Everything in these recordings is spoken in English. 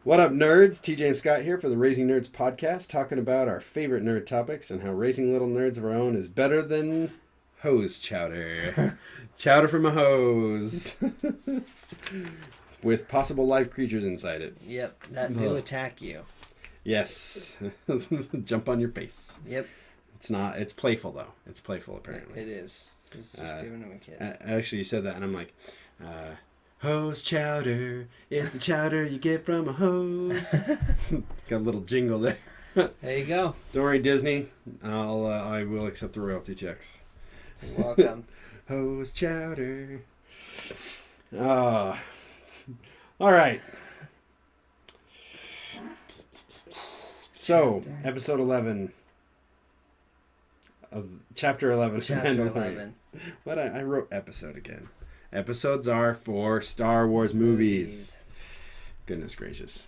What up, nerds? TJ and Scott here for the Raising Nerds podcast, talking about our favorite nerd topics and how raising little nerds of our own is better than hose chowder. Chowder from a hose. With possible live creatures inside it. Yep, that do attack you. Yes. Jump on your face. Yep. It's playful though. It's playful apparently. It is. It's just giving him a kiss. Actually, you said that and I'm like, hose chowder, it's the chowder you get from a hose. Got a little jingle there. There you go. Don't worry, Disney. I will accept the royalty checks. You're welcome. Hose chowder. All right. So, episode 11 of chapter 11. Chapter 11. What I wrote episode again. Episodes are for Star Wars movies. Goodness gracious.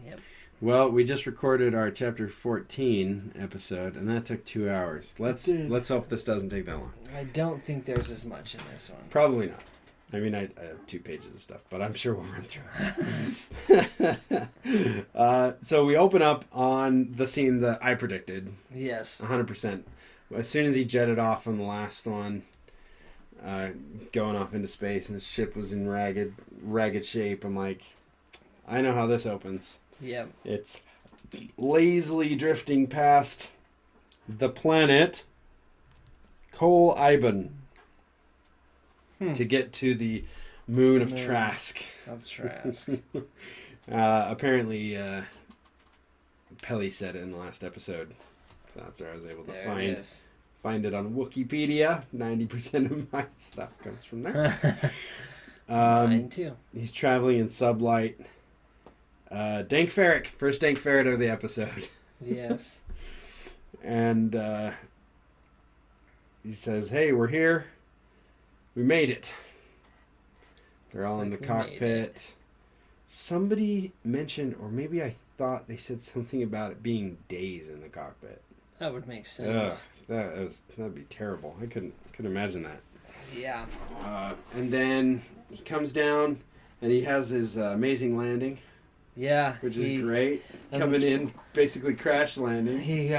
Yep. Well, we just recorded our chapter 14 episode, and that took 2 hours. Let's hope this doesn't take that long. I don't think there's as much in this one. Probably not. I mean, I have 2 pages of stuff, but I'm sure we'll run through it. So we open up on the scene that I predicted. Yes. 100%. As soon as he jetted off on the last one, going off into space, and his ship was in ragged shape, I'm like, I know how this opens. Yep. It's lazily drifting past the planet Cole Iban to get to the moon of Trask. Apparently, Pelly said it in the last episode, so that's where I was able to find it on Wikipedia. 90% of my stuff comes from there. Mine too. He's traveling in sublight. Dank Ferrick, first Dank Ferret of the episode. Yes. And he says, "Hey, we're here. We made it." They're all in the cockpit. Somebody mentioned, or maybe I thought they said something about it being days in the cockpit. That would make sense. That'd be terrible. I couldn't imagine that. Yeah. And then he comes down, and he has his amazing landing. Yeah. Which is great. Coming in, basically crash landing. He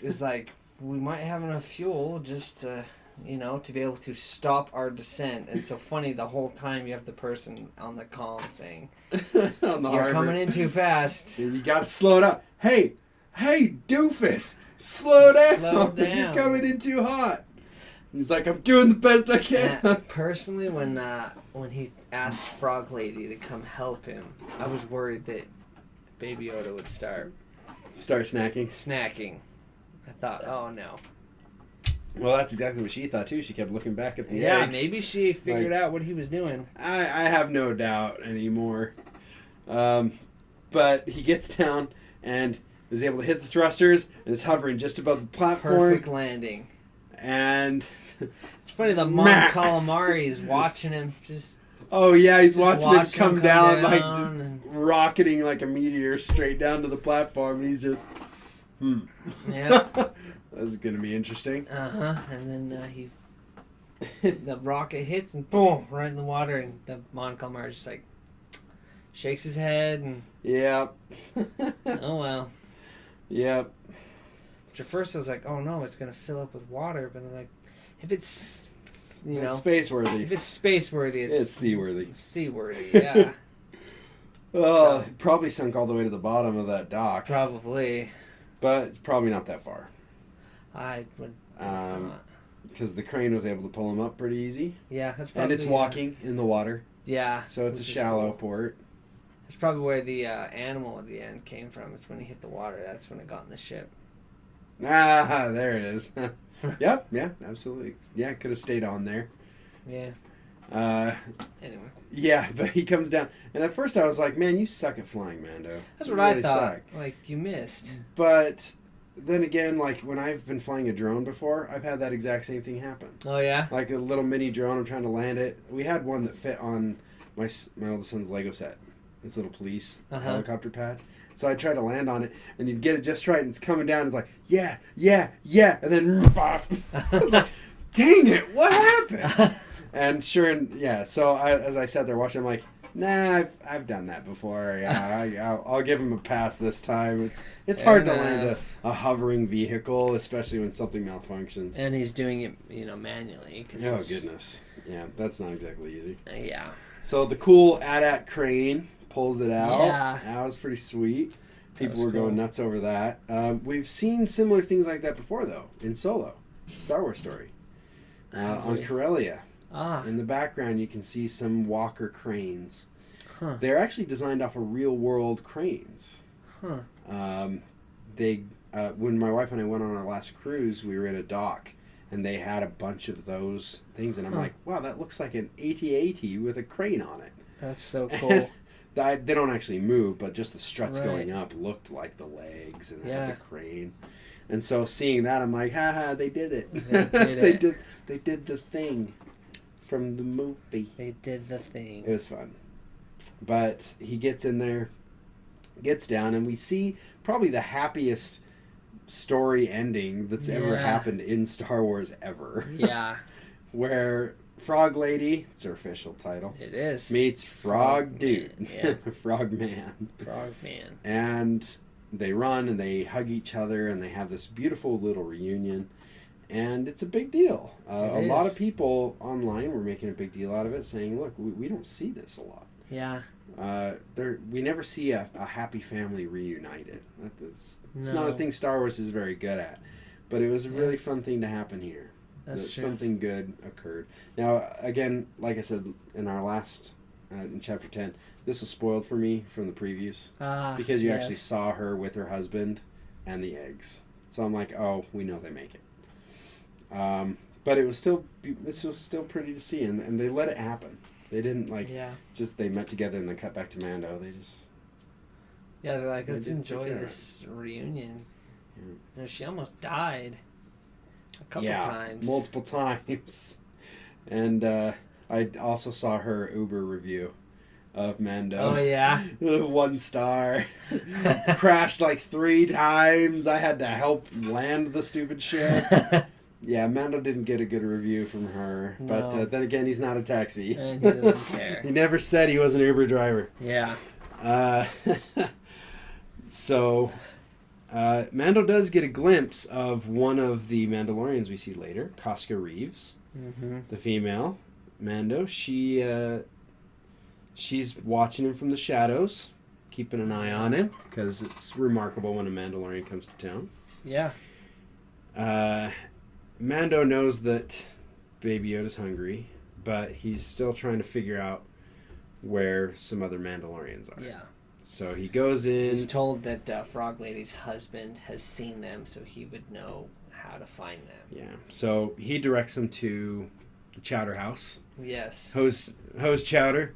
is like, we might have enough fuel just to be able to stop our descent. And so funny, the whole time you have the person on the comm saying, you're coming in too fast. You gotta slow down. Hey, doofus, slow down. Slow down. You're coming in too hot. He's like, I'm doing the best I can. Personally, when he asked Frog Lady to come help him, I was worried that Baby Yoda would start snacking. I thought, oh no. Well, that's exactly what she thought too. She kept looking back at the eggs. Yeah, maybe she figured out what he was doing. I have no doubt anymore. But he gets down and is able to hit the thrusters and is hovering just above the platform. Perfect landing. And it's funny, the Mon Calamari is watching him just... Oh yeah, he's watching him come down like just and... rocketing like a meteor straight down to the platform. He's just... Yeah. This is going to be interesting. And then the rocket hits and boom, right in the water, and the Mon Calamari just like shakes his head and... Yep. Oh well. Yep. Which at first I was like, oh no, it's going to fill up with water, but then like, if it's, it's space-worthy. If it's space-worthy, it's seaworthy. It's seaworthy, yeah. Well, it probably sunk all the way to the bottom of that dock. Probably. But it's probably not that far. I would because the crane was able to pull him up pretty easy. Yeah, that's probably... And it's walking in the water. Yeah. So it's a shallow port. That's probably where the animal at the end came from. It's when he hit the water. That's when it got in the ship. Ah, there it is. Yep, yeah, absolutely. Yeah, could have stayed on there. Yeah. Anyway. Yeah, but he comes down. And at first I was like, man, you suck at flying, Mando. That's what I thought. Suck. Like, you missed. But then again, like, when I've been flying a drone before, I've had that exact same thing happen. Oh, yeah? Like a little mini drone, I'm trying to land it. We had one that fit on my oldest son's Lego set. This little police helicopter pad. So I tried to land on it, and you'd get it just right, and it's coming down. It's like, yeah, and then, I was like, dang it, what happened? And sure, so as I sat there watching, I'm like, Nah, I've done that before. Yeah, I'll give him a pass this time. It's Fair hard to enough. land a hovering vehicle, especially when something malfunctions. And he's doing it, manually. Oh, goodness. Yeah, that's not exactly easy. Yeah. So the cool AT-AT crane pulls it out. Yeah. That was pretty sweet. People was were going cool. nuts over that. We've seen similar things like that before, though, in Solo. Star Wars story. On Corellia. In the background, you can see some Walker cranes. Huh. They're actually designed off of real-world cranes. Huh. When my wife and I went on our last cruise, we were in a dock, and they had a bunch of those things, and I'm like, wow, that looks like an AT-AT with a crane on it. That's so cool. They don't actually move, but just the struts Right. going up looked like the legs, and they Yeah. had the crane. And so seeing that, I'm like, haha, they did it. They did the thing from the movie. They did the thing. It was fun. But he gets in there, gets down, and we see probably the happiest story ending that's ever happened in Star Wars ever. Yeah. Where Frog Lady, it's her official title, It is. meets Frog Dude. Man, yeah. Frog Man. Frog Man. And they run and they hug each other and they have this beautiful little reunion. And it's a big deal. A lot of people online were making a big deal out of it, saying, look, we don't see this a lot. Yeah. We never see a happy family reunited. It's No. not a thing Star Wars is very good at. But it was a really fun thing to happen here. That's true. Something good occurred. Now, again, like I said in our last, in Chapter 10, this was spoiled for me from the previews. Because you actually saw her with her husband and the eggs. So I'm like, oh, we know they make it. But it was still pretty to see, and they let it happen. They didn't just they met together and then cut back to Mando. They just they're like, they let's did enjoy take care of this reunion. Yeah. She almost died a couple times. multiple times. And I also saw her Uber review of Mando. Oh yeah. 1 star. Crashed like 3 times. I had to help land the stupid ship. Yeah, Mando didn't get a good review from her. No. But then again, he's not a taxi. And he doesn't care. He never said he was an Uber driver. Yeah. So, Mando does get a glimpse of one of the Mandalorians we see later, Casca Reeves, the female Mando. She's watching him from the shadows, keeping an eye on him, because it's remarkable when a Mandalorian comes to town. Yeah. Mando knows that Baby Yoda's hungry, but he's still trying to figure out where some other Mandalorians are. Yeah. So he goes in. He's told that Frog Lady's husband has seen them, so he would know how to find them. Yeah. So he directs them to the Chowder House. Yes. Hose chowder.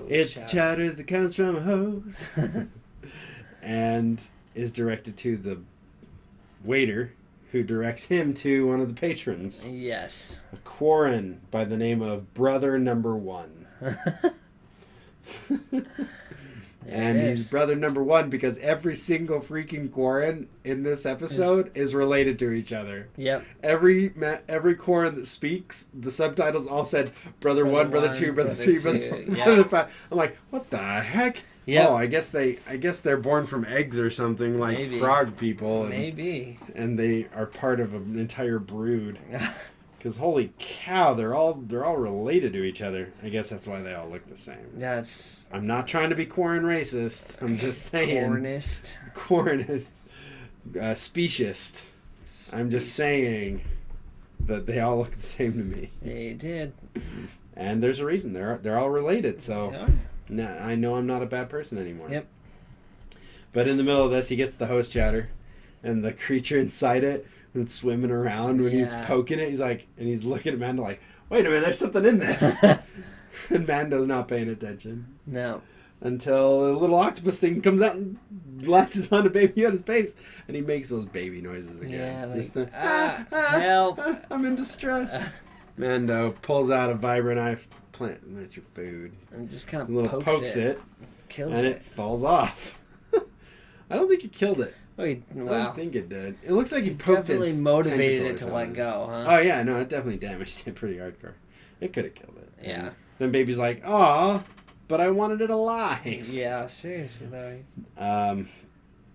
It's chowder. chowder that comes from a hose. And is directed to the waiter, who directs him to one of the patrons. Yes. A Quarren by the name of Brother Number 1. And he's Brother Number 1 because every single freaking Quarren in this episode is related to each other. Yep. Every Quarren that speaks, the subtitles all said Brother 1, Brother 2, Brother 3, Brother 5. I'm like, what the heck? Yep. Oh, I guess they're born from eggs or something, like Maybe. frog people. And, Maybe. And they are part of an entire brood. Because holy cow, they're all related to each other. I guess that's why they all look the same. That's. I'm not trying to be Quarren racist. I'm just saying. Quarrenist. Speciest. I'm just saying that they all look the same to me. They did. And there's a reason. They're all related. So I know I'm not a bad person anymore. Yep. But in the middle of this, he gets the host chowder, and the creature inside it. And it's swimming around when he's poking it. He's like, and he's looking at Mando like, wait a minute, there's something in this. And Mando's not paying attention. No. Until a little octopus thing comes out and latches onto Baby Yoda's face. And he makes those baby noises again. Yeah, Just like, help. I'm in distress. Mando pulls out a vibro knife, plant with your food. And just kind of pokes it. Kills and it. It falls off. I don't think he killed it. Wow. I don't think it did. It looks like he poked definitely its motivated it to tentacle or let something. go, huh? Oh yeah, no, it definitely damaged it pretty hardcore. It could have killed it. Yeah. And then Baby's like, "Aw, but I wanted it alive. Yeah, seriously though.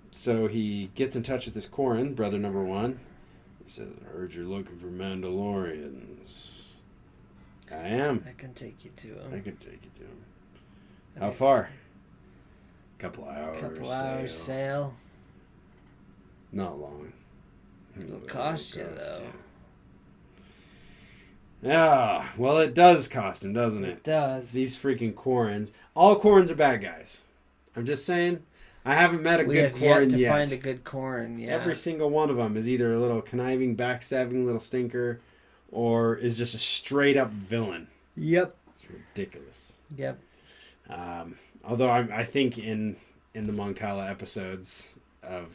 So he gets in touch with his Quarren, brother number 1. He says, I heard you're looking for Mandalorians. I am. I can take you to him. I can take you to him. How far? Couple hours. Couple hours sail. Not long. It'll cost you, though. Yeah, well, it does cost him, doesn't it? It does. These freaking Quarrens. All Quarrens are bad guys. I'm just saying. I haven't met a good Quarren yet. We have yet to find a good Quarren, yeah. Every single one of them is either a little conniving, backstabbing little stinker, or is just a straight-up villain. Yep. It's ridiculous. Yep. Although I think in the Moncala episodes of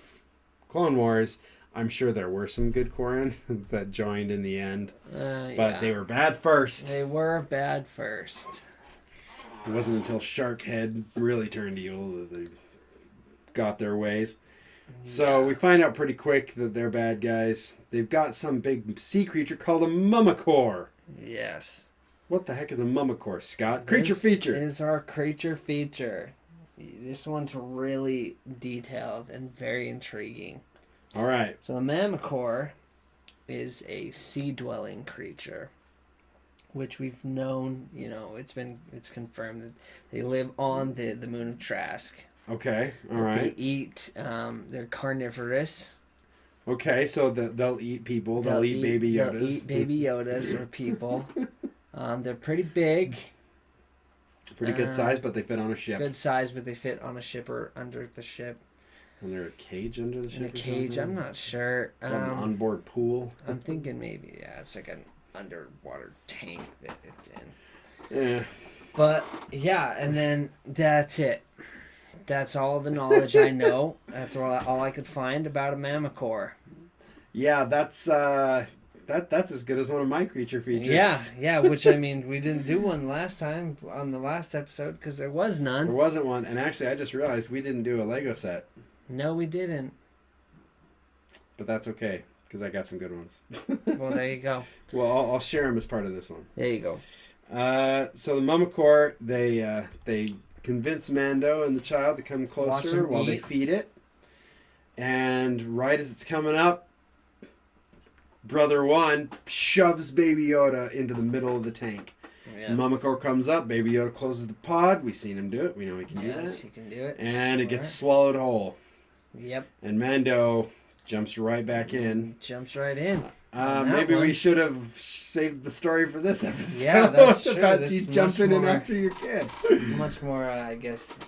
Clone Wars, I'm sure there were some good Quarren that joined in the end. But they were bad first. They were bad first. It wasn't until Sharkhead really turned evil that they got their ways. So we find out pretty quick that they're bad guys. They've got some big sea creature called a Mummicore. Yes. What the heck is a Mummicore, Scott? Creature feature. This is our creature feature. This one's really detailed and very intriguing. All right. So the Mummicore is a sea-dwelling creature, which we've known, it's confirmed that they live on the moon of Trask. Okay, all right. They eat, they're carnivorous. Okay, so they'll eat people. They'll eat baby Yodas. They'll eat baby Yodas or people. They're pretty big. Pretty good size, but they fit on a ship. Good size, but they fit on a ship or under the ship. And they're a cage under the ship? In a cage, I'm not sure. Got an onboard pool? I'm thinking maybe, it's like an underwater tank that it's in. Yeah. But, yeah, and then that's it. That's all the knowledge I know. That's all I could find about a Mummicore. Yeah, that's as good as one of my creature features. Yeah, which, I mean, we didn't do one last time on the last episode because there was none. There wasn't one, and actually I just realized we didn't do a Lego set. No, we didn't. But that's okay, because I got some good ones. Well, there you go. Well, I'll share them as part of this one. There you go. So the Mummicore, they convince Mando and the child to come closer while they feed it. And right as it's coming up, Brother 1 shoves Baby Yoda into the middle of the tank. Yeah. Mummicore comes up, Baby Yoda closes the pod. We've seen him do it. We know he can do that. Yes, he can do it. And it gets swallowed whole. Yep. And Mando jumps right back in. Jumps right in. Maybe we should have saved the story for this episode. Yeah, that's true. About you jumping in after your kid. Much more, I guess.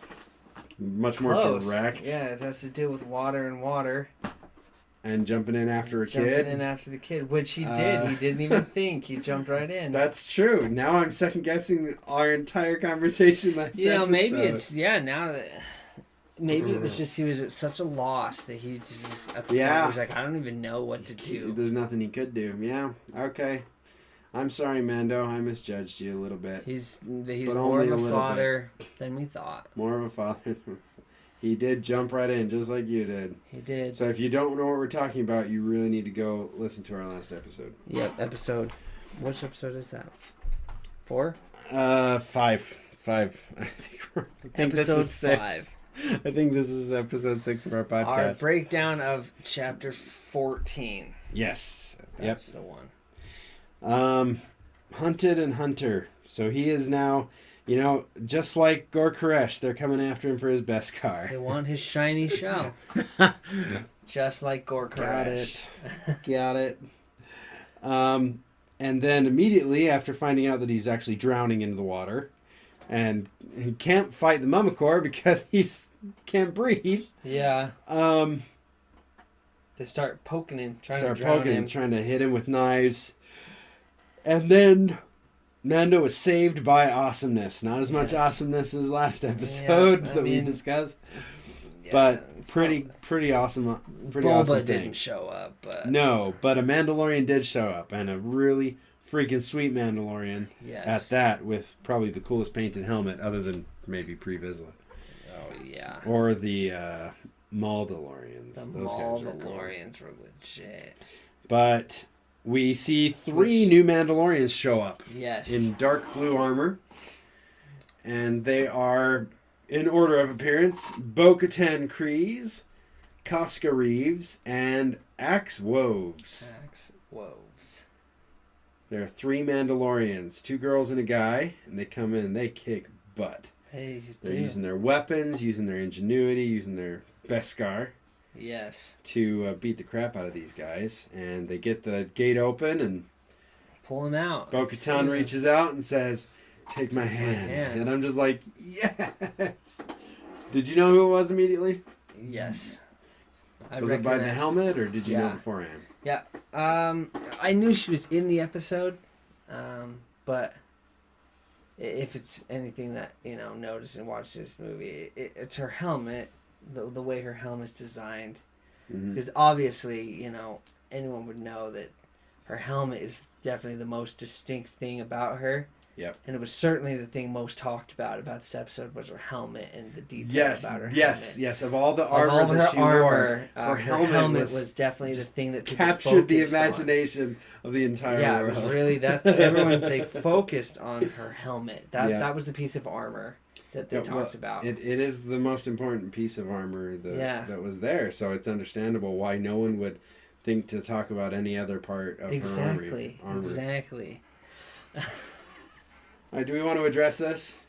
Much close. More direct. Yeah, it has to do with water and water. And jumping in after a kid. Jumping in after the kid, which he did. He didn't even think. He jumped right in. That's true. Now I'm second guessing our entire conversation last episode. Maybe it's now that. Maybe it was just he was at such a loss that he just he was like, I don't even know what to do. There's nothing he could do. Yeah. Okay. I'm sorry, Mando. I misjudged you a little bit. He's more of a father than we thought. More of a father. He did jump right in just like you did. He did. So if you don't know what we're talking about, you really need to go listen to our last episode. Yep, episode. Which episode is that? 4? 5. 5. I think this is 6. 5. I think this is episode 6 of our podcast. Our breakdown of chapter 14. Yes. That's the one. Hunted and Hunter. So he is now, just like Gor Koresh, they're coming after him for his best car. They want his shiny shell. Just like Gor Koresh. Got it. And then immediately after finding out that he's actually drowning into the water, and he can't fight the Mummicore because he can't breathe. Yeah. They start poking him, trying to hit him with knives. And then Mando is saved by awesomeness. Not as much awesomeness as last episode that we discussed. Yeah, but pretty awesome. Pretty Boba awesome didn't show up. But... No, but a Mandalorian did show up, and a really freaking sweet Mandalorian at that, with probably the coolest painted helmet other than maybe Pre-Vizsla. Oh, yeah. Or the Mandalorians. Those Mandalorians were legit. But we see 3 new Mandalorians show up. Yes. In dark blue armor. And they are, in order of appearance, Bo-Katan Kryze, Casca Reeves, and Axe Woves. Axe Woves. There are 3 Mandalorians, 2 girls and a guy, and they come in and they kick butt. Hey, They're using their weapons, using their ingenuity, using their Beskar. Yes. To beat the crap out of these guys. And they get the gate open and pull him out. Bo-Katan reaches out and says, "Take my hand." And I'm just like, yes. Did you know who it was immediately? Yes. Was it by the helmet, or did you know beforehand? Yeah. I knew she was in the episode, but if it's anything that, notice and watch this movie, it's her helmet, the way her helmet's designed. Because obviously, anyone would know that her helmet is definitely the most distinct thing about her. Yep. And it was certainly the thing most talked about this episode was her helmet and the detail about her helmet. Yes. Of all the armor that she wore, her helmet was definitely the thing that people captured the imagination of the entire world. Yeah, it was really, everyone, they focused on her helmet. That was the piece of armor that they talked about. It is the most important piece of armor that was there, so it's understandable why no one would think to talk about any other part of her armor. Exactly. All right, do we want to address this?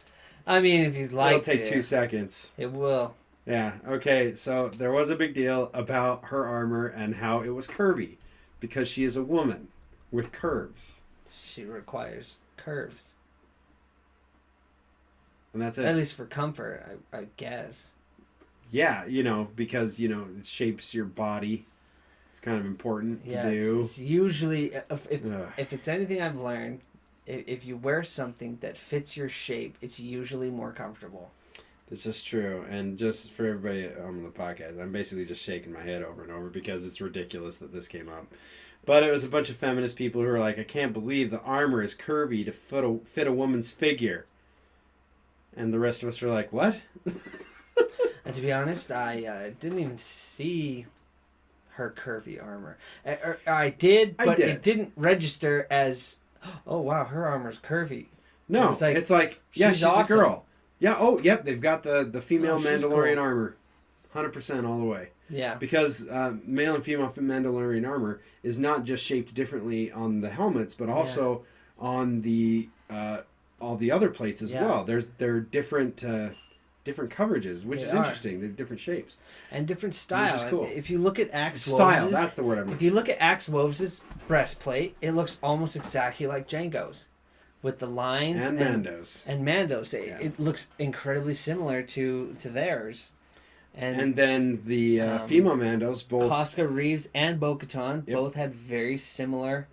I mean, if you'd like It'll take 2 seconds. It will. Yeah, okay, so there was a big deal about her armor and how it was curvy, because she is a woman with curves. She requires curves. And that's it. At least for comfort, I guess. Yeah, because, it shapes your body. It's kind of important to do. It's usually, if it's anything I've learned, if you wear something that fits your shape, it's usually more comfortable. This is true. And just for everybody on the podcast, I'm basically just shaking my head over and over because it's ridiculous that this came up. But it was a bunch of feminist people who were like, I can't believe the armor is curvy to fit a woman's figure. And the rest of us were like, what? And to be honest, I didn't even see her curvy armor. I did, but it didn't register as... Oh, wow, her armor's curvy. No, it's like she's awesome. A girl. Yeah, yep, they've got the female Mandalorian armor. 100% all the way. Yeah. Because male and female Mandalorian armor is not just shaped differently on the helmets, but also on the all the other plates as well. They're different coverages, which is interesting. They're different shapes. And different style. Which is cool. If you look at Axe Woves'... Style, that's the word I'm looking for. If you look at Axe Woves' breastplate, it looks almost exactly like Jango's. With the lines... And Mando's. And Mando's. It looks incredibly similar to theirs. And then the female Mandos, both... Casca Reeves and Bo-Katan both had very similar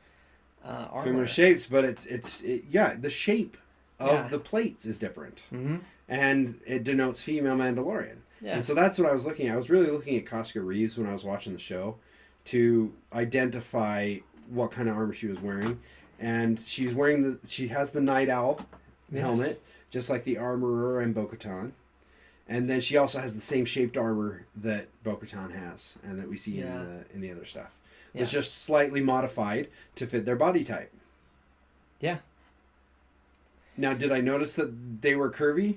armor. Similar shapes, but the shape of the plates is different. Mm-hmm. And it denotes female Mandalorian. Yeah. And so that's what I was looking at. I was really looking at Casca Reeves when I was watching the show to identify what kind of armor she was wearing. And she's wearing she has the Night Owl helmet, just like the Armorer and Bo-Katan. And then she also has the same shaped armor that Bo-Katan has and that we see in the other stuff. Yeah. It's just slightly modified to fit their body type. Yeah. Now, did I notice that they were curvy?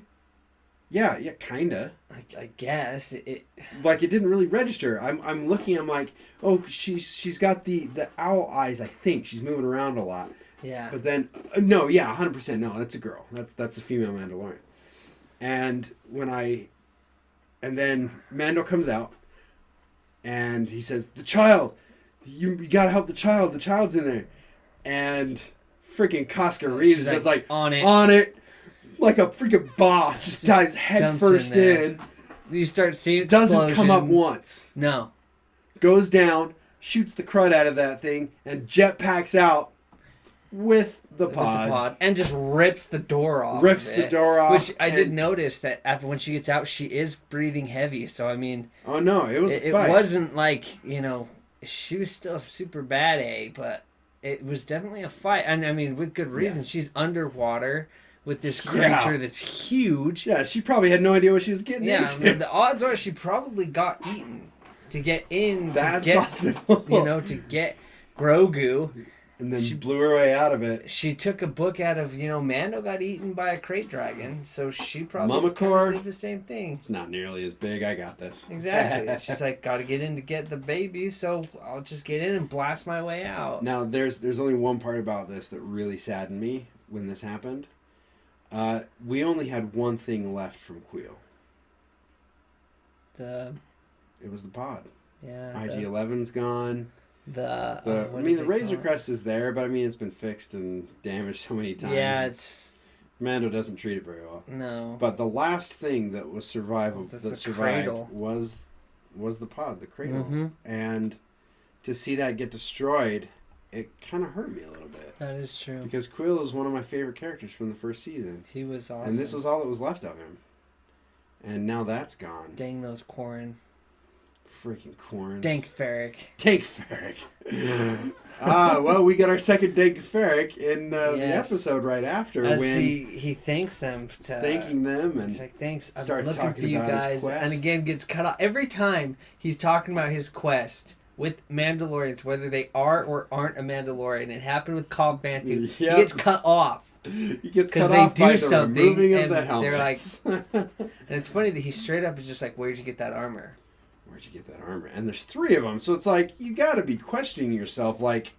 Yeah, kinda. I guess it didn't really register. I'm looking. I'm like, oh, she's got the owl eyes. I think she's moving around a lot. Yeah. But then, no, 100%. No, that's a girl. That's a female Mandalorian. And then Mando comes out, and he says, "The child, you gotta help the child. The child's in there," and freaking Casca Reeves is like on it. Like a freaking boss, just dives head first in. You start seeing explosions. Doesn't come up once. No. Goes down, shoots the crud out of that thing, and jetpacks out with the pod. And just rips the door off. Which I did notice that after when she gets out, she is breathing heavy. So, I mean... Oh, no, it was a fight. It wasn't like, she was still super bad, but it was definitely a fight. And, I mean, with good reason. Yeah. She's underwater with this creature that's huge. Yeah, she probably had no idea what she was getting into. Yeah, the odds are she probably got eaten to get in. That's possible. To get Grogu. and then blew her way out of it. She took a book out of, Mando got eaten by a crate dragon, so she probably Mamacore did the same thing. It's not nearly as big. I got this. Exactly. She's like, got to get in to get the baby, so I'll just get in and blast my way out. Now, there's only one part about this that really saddened me when this happened. We only had one thing left from Queel. It was the pod. Yeah. IG-11's gone. The Razor Crest is there, but it's been fixed and damaged so many times. Yeah, Mando doesn't treat it very well. No. But the last thing that was survived cradle. was the pod, the cradle. Mm-hmm. And to see that get destroyed, it kind of hurt me a little bit. That is true. Because Quill was one of my favorite characters from the first season. He was awesome. And this was all that was left of him. And now that's gone. Dang those Quarren. Freaking Quarren. Dank Ferric. Well, we got our second Dank Ferric in the episode right after. As when he thanks them. Thanking them. And he's like, thanks. I'm starts looking talking for you about guys. his quest. And again, gets cut off. Every time he's talking about his quest with Mandalorians, whether they are or aren't a Mandalorian. It happened with Cobb Vanth. Yep. He gets cut off. He gets cut off by the removing of the helmets. They're like, and it's funny that he straight up is just like, where'd you get that armor? Where'd you get that armor? And there's 3 of them, so it's like you got to be questioning yourself, like,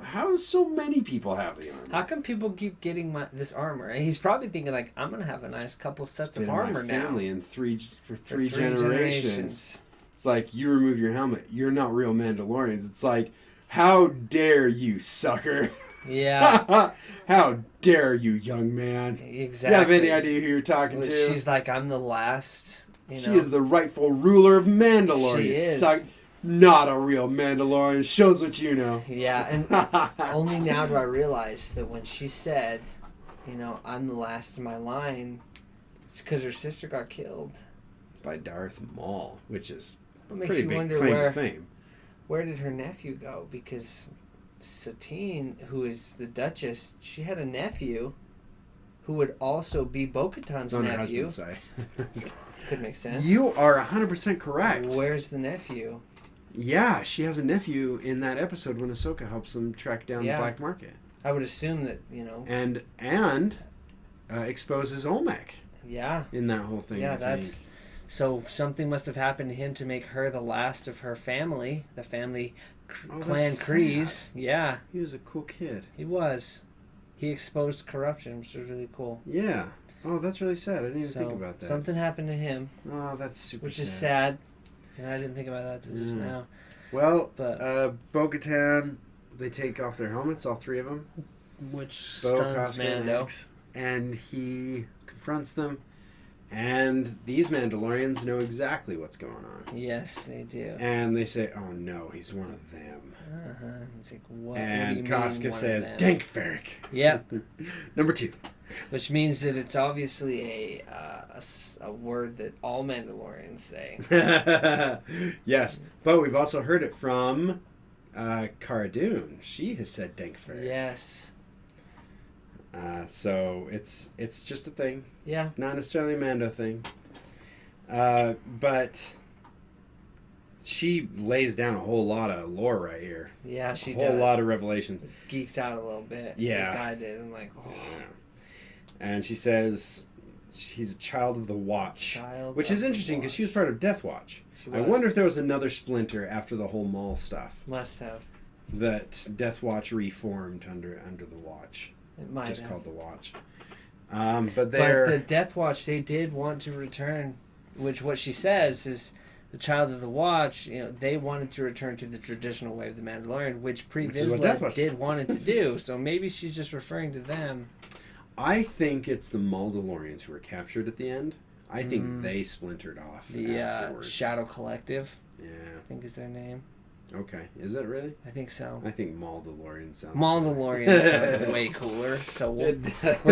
how does so many people have the armor? How come people keep getting this armor? And he's probably thinking like, I'm gonna have a nice couple sets of armor now. Family in three generations. It's like, you remove your helmet, you're not real Mandalorians. It's like, how dare you, sucker? Yeah. How dare you, young man? Exactly. You have any idea who you're talking to? She's like, I'm the last. She is the rightful ruler of Mandalorian. She is. Not a real Mandalorian. Shows what you know. Yeah, and only now do I realize that when she said, I'm the last in my line, it's because her sister got killed. By Darth Maul, which is what makes pretty you big wonder claim to fame. Where did her nephew go? Because Satine, who is the Duchess, she had a nephew who would also be Bo-Katan's on nephew. Her husband's side. Could make sense. You are 100% correct. Where's the nephew? Yeah, she has a nephew in that episode when Ahsoka helps them track down the black market. I would assume that, And exposes Olmec. Yeah. In that whole thing. Yeah, so something must have happened to him to make her the last of her family, the family clan Kryze. Yeah. He was a cool kid. He was. He exposed corruption, which was really cool. Yeah. Oh, that's really sad. I didn't even think about that. Something happened to him. Oh, that's super Which is sad. And I didn't think about that till just now. Well, Bo-Katan, they take off their helmets, all 3 of them. Which stuns Mando. And he confronts them. And these Mandalorians know exactly what's going on. Yes, they do. And they say, oh no, he's one of them. Uh-huh. It's like, what? And what do you Casca mean, says, Dank Ferric. Yep. Number 2. Which means that it's obviously a word that all Mandalorians say. Yes, but we've also heard it from Cara Dune. She has said Dank Ferric. Yes. So it's just a thing. Yeah. Not necessarily a Mando thing. But she lays down a whole lot of lore right here. Yeah, she does. A whole lot of revelations. Geeks out a little bit. Yeah. At least I did. I'm like, oh. Yeah. And she says she's a child of the Watch. Which is interesting because she was part of Death Watch. I wonder if there was another splinter after the whole Maul stuff. Must have. That Death Watch reformed under the Watch. It might just have. called the Watch. But the Death Watch, they did want to return, which what she says is the child of the Watch, they wanted to return to the traditional way of the Mandalorian, which Pre-Vizsla did wanted to do. So maybe she's just referring to them. I think it's the Mandalorians who were captured at the end. I think they splintered off afterwards. Shadow Collective. Yeah. I think is their name. Okay. Is that really? I think so. I think Mandalorian sounds sounds way cooler. So we're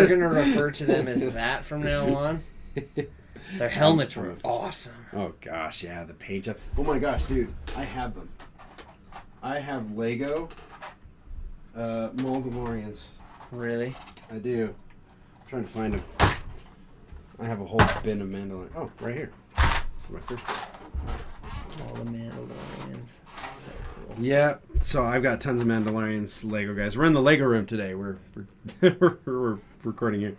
going to refer to them as that from now on. Their helmets were awesome. Oh, gosh. Yeah, the paint job. Oh, my gosh, dude. I have them. I have Lego Mandalorians. Really? I do. I'm trying to find them. I have a whole bin of Mandalorian. Oh, right here. This is my first one. All the Mandalorians. So cool. Yeah, so I've got tons of Mandalorians Lego guys. We're in the Lego room today. We're we're recording here.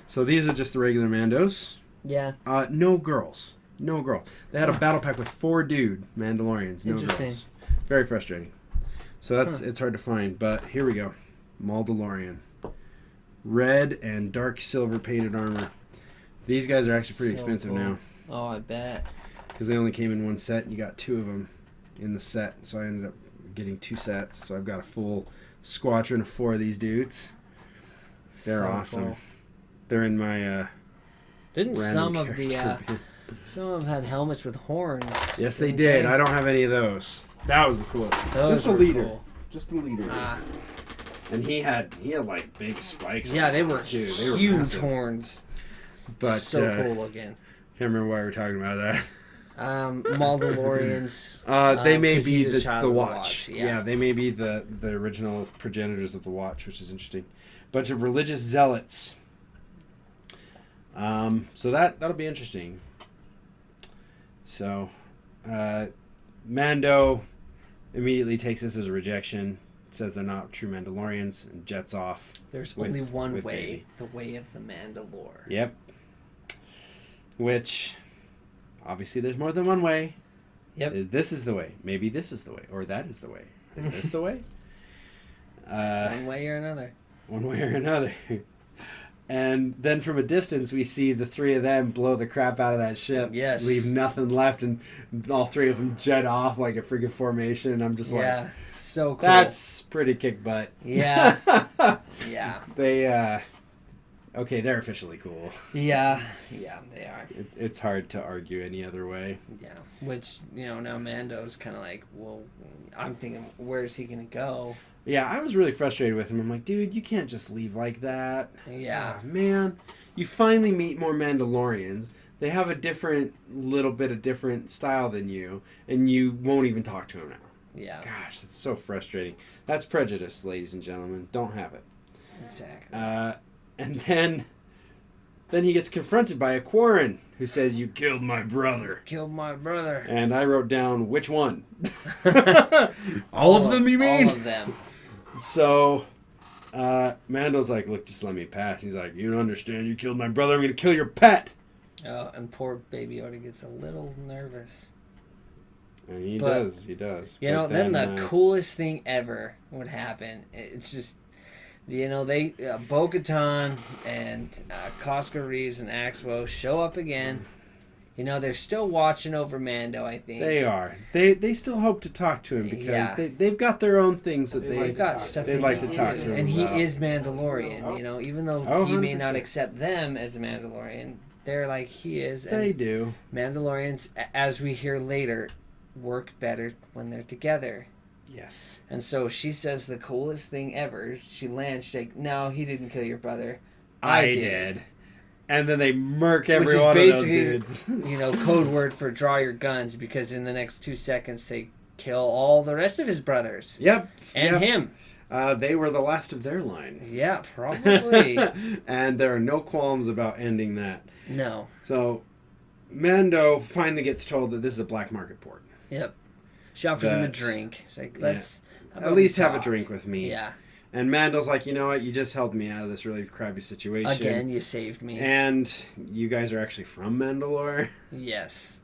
So these are just the regular Mandos. Yeah. No girls. No girl. They had a battle pack with 4 dude Mandalorians. No girls. Very frustrating. So it's hard to find. But here we go. Mandalorian. Red and dark silver painted armor. These guys are actually pretty expensive now. Oh, I bet. Because they only came in one set, and you got 2 of them in the set. So I ended up getting 2 sets. So I've got a full squadron of 4 of these dudes. They're awesome. Cool. They're in my Didn't some of the some of them had helmets with horns? Yes, they did. I don't have any of those. That was the coolest. Just a leader. Cool. Just a leader. And he had like big spikes. Yeah, they were huge horns. But so cool looking. Can't remember why we were talking about that. Mandalorians. They may be the Watch. Yeah, they may be the original progenitors of the Watch, which is interesting. Bunch of religious zealots. So that'll be interesting. So, Mando immediately takes this as a rejection. Says they're not true Mandalorians and jets off. There's only one way, the way of the Mandalore. Yep. Which, obviously, there's more than one way. Yep. This is the way. Maybe this is the way, or that is the way. Is this the way? One way or another. One way or another. And then from a distance, we see the 3 of them blow the crap out of that ship. Yes. Leave nothing left, and all 3 of them jet off like a freaking formation. And I'm just like, so cool. That's pretty kick butt. Yeah. Yeah. They, okay, they're officially cool. Yeah, they are. It's hard to argue any other way. Yeah, which, now Mando's kind of like, well, I'm thinking, where's he going to go? Yeah, I was really frustrated with him. I'm like, dude, you can't just leave like that. Yeah. Oh, man. You finally meet more Mandalorians. They have a little bit of different style than you, and you won't even talk to them now. Yeah. Gosh, that's so frustrating. That's prejudice, ladies and gentlemen. Don't have it. Exactly. And then he gets confronted by a Quarren who says, "You killed my brother." Killed my brother. And I wrote down, which one? All of them, you mean? All of them. So, Mando's like, "Look, just let me pass." He's like, "You don't understand. You killed my brother. I'm going to kill your pet." Oh, and poor Baby Yoda gets a little nervous. And he does. Then the coolest thing ever would happen. It's just, they Bo-Katan and Cosca Reeves and Axwo show up again. They're still watching over Mando, I think. They are. They still hope to talk to him because they've got their own things that they've got stuff they'd like to talk to him and about. he is Mandalorian, even though he may not accept them as a Mandalorian, they're like he is. They do. Mandalorians, as we hear later, work better when they're together. Yes. And so she says the coolest thing ever. She lands, she's like, "No, he didn't kill your brother. I did." And then they murk every one of those dudes. Code word for draw your guns, because in the next 2 seconds they kill all the rest of his brothers. Yep. And him. They were the last of their line. Yeah, probably. And there are no qualms about ending that. No. So, Mando finally gets told that this is a black market port. Yep. She offers him a drink. She's like, let's at least have a drink with me. Yeah. And Mando's like, you know what? You just helped me out of this really crappy situation. Again, you saved me. And you guys are actually from Mandalore? Yes.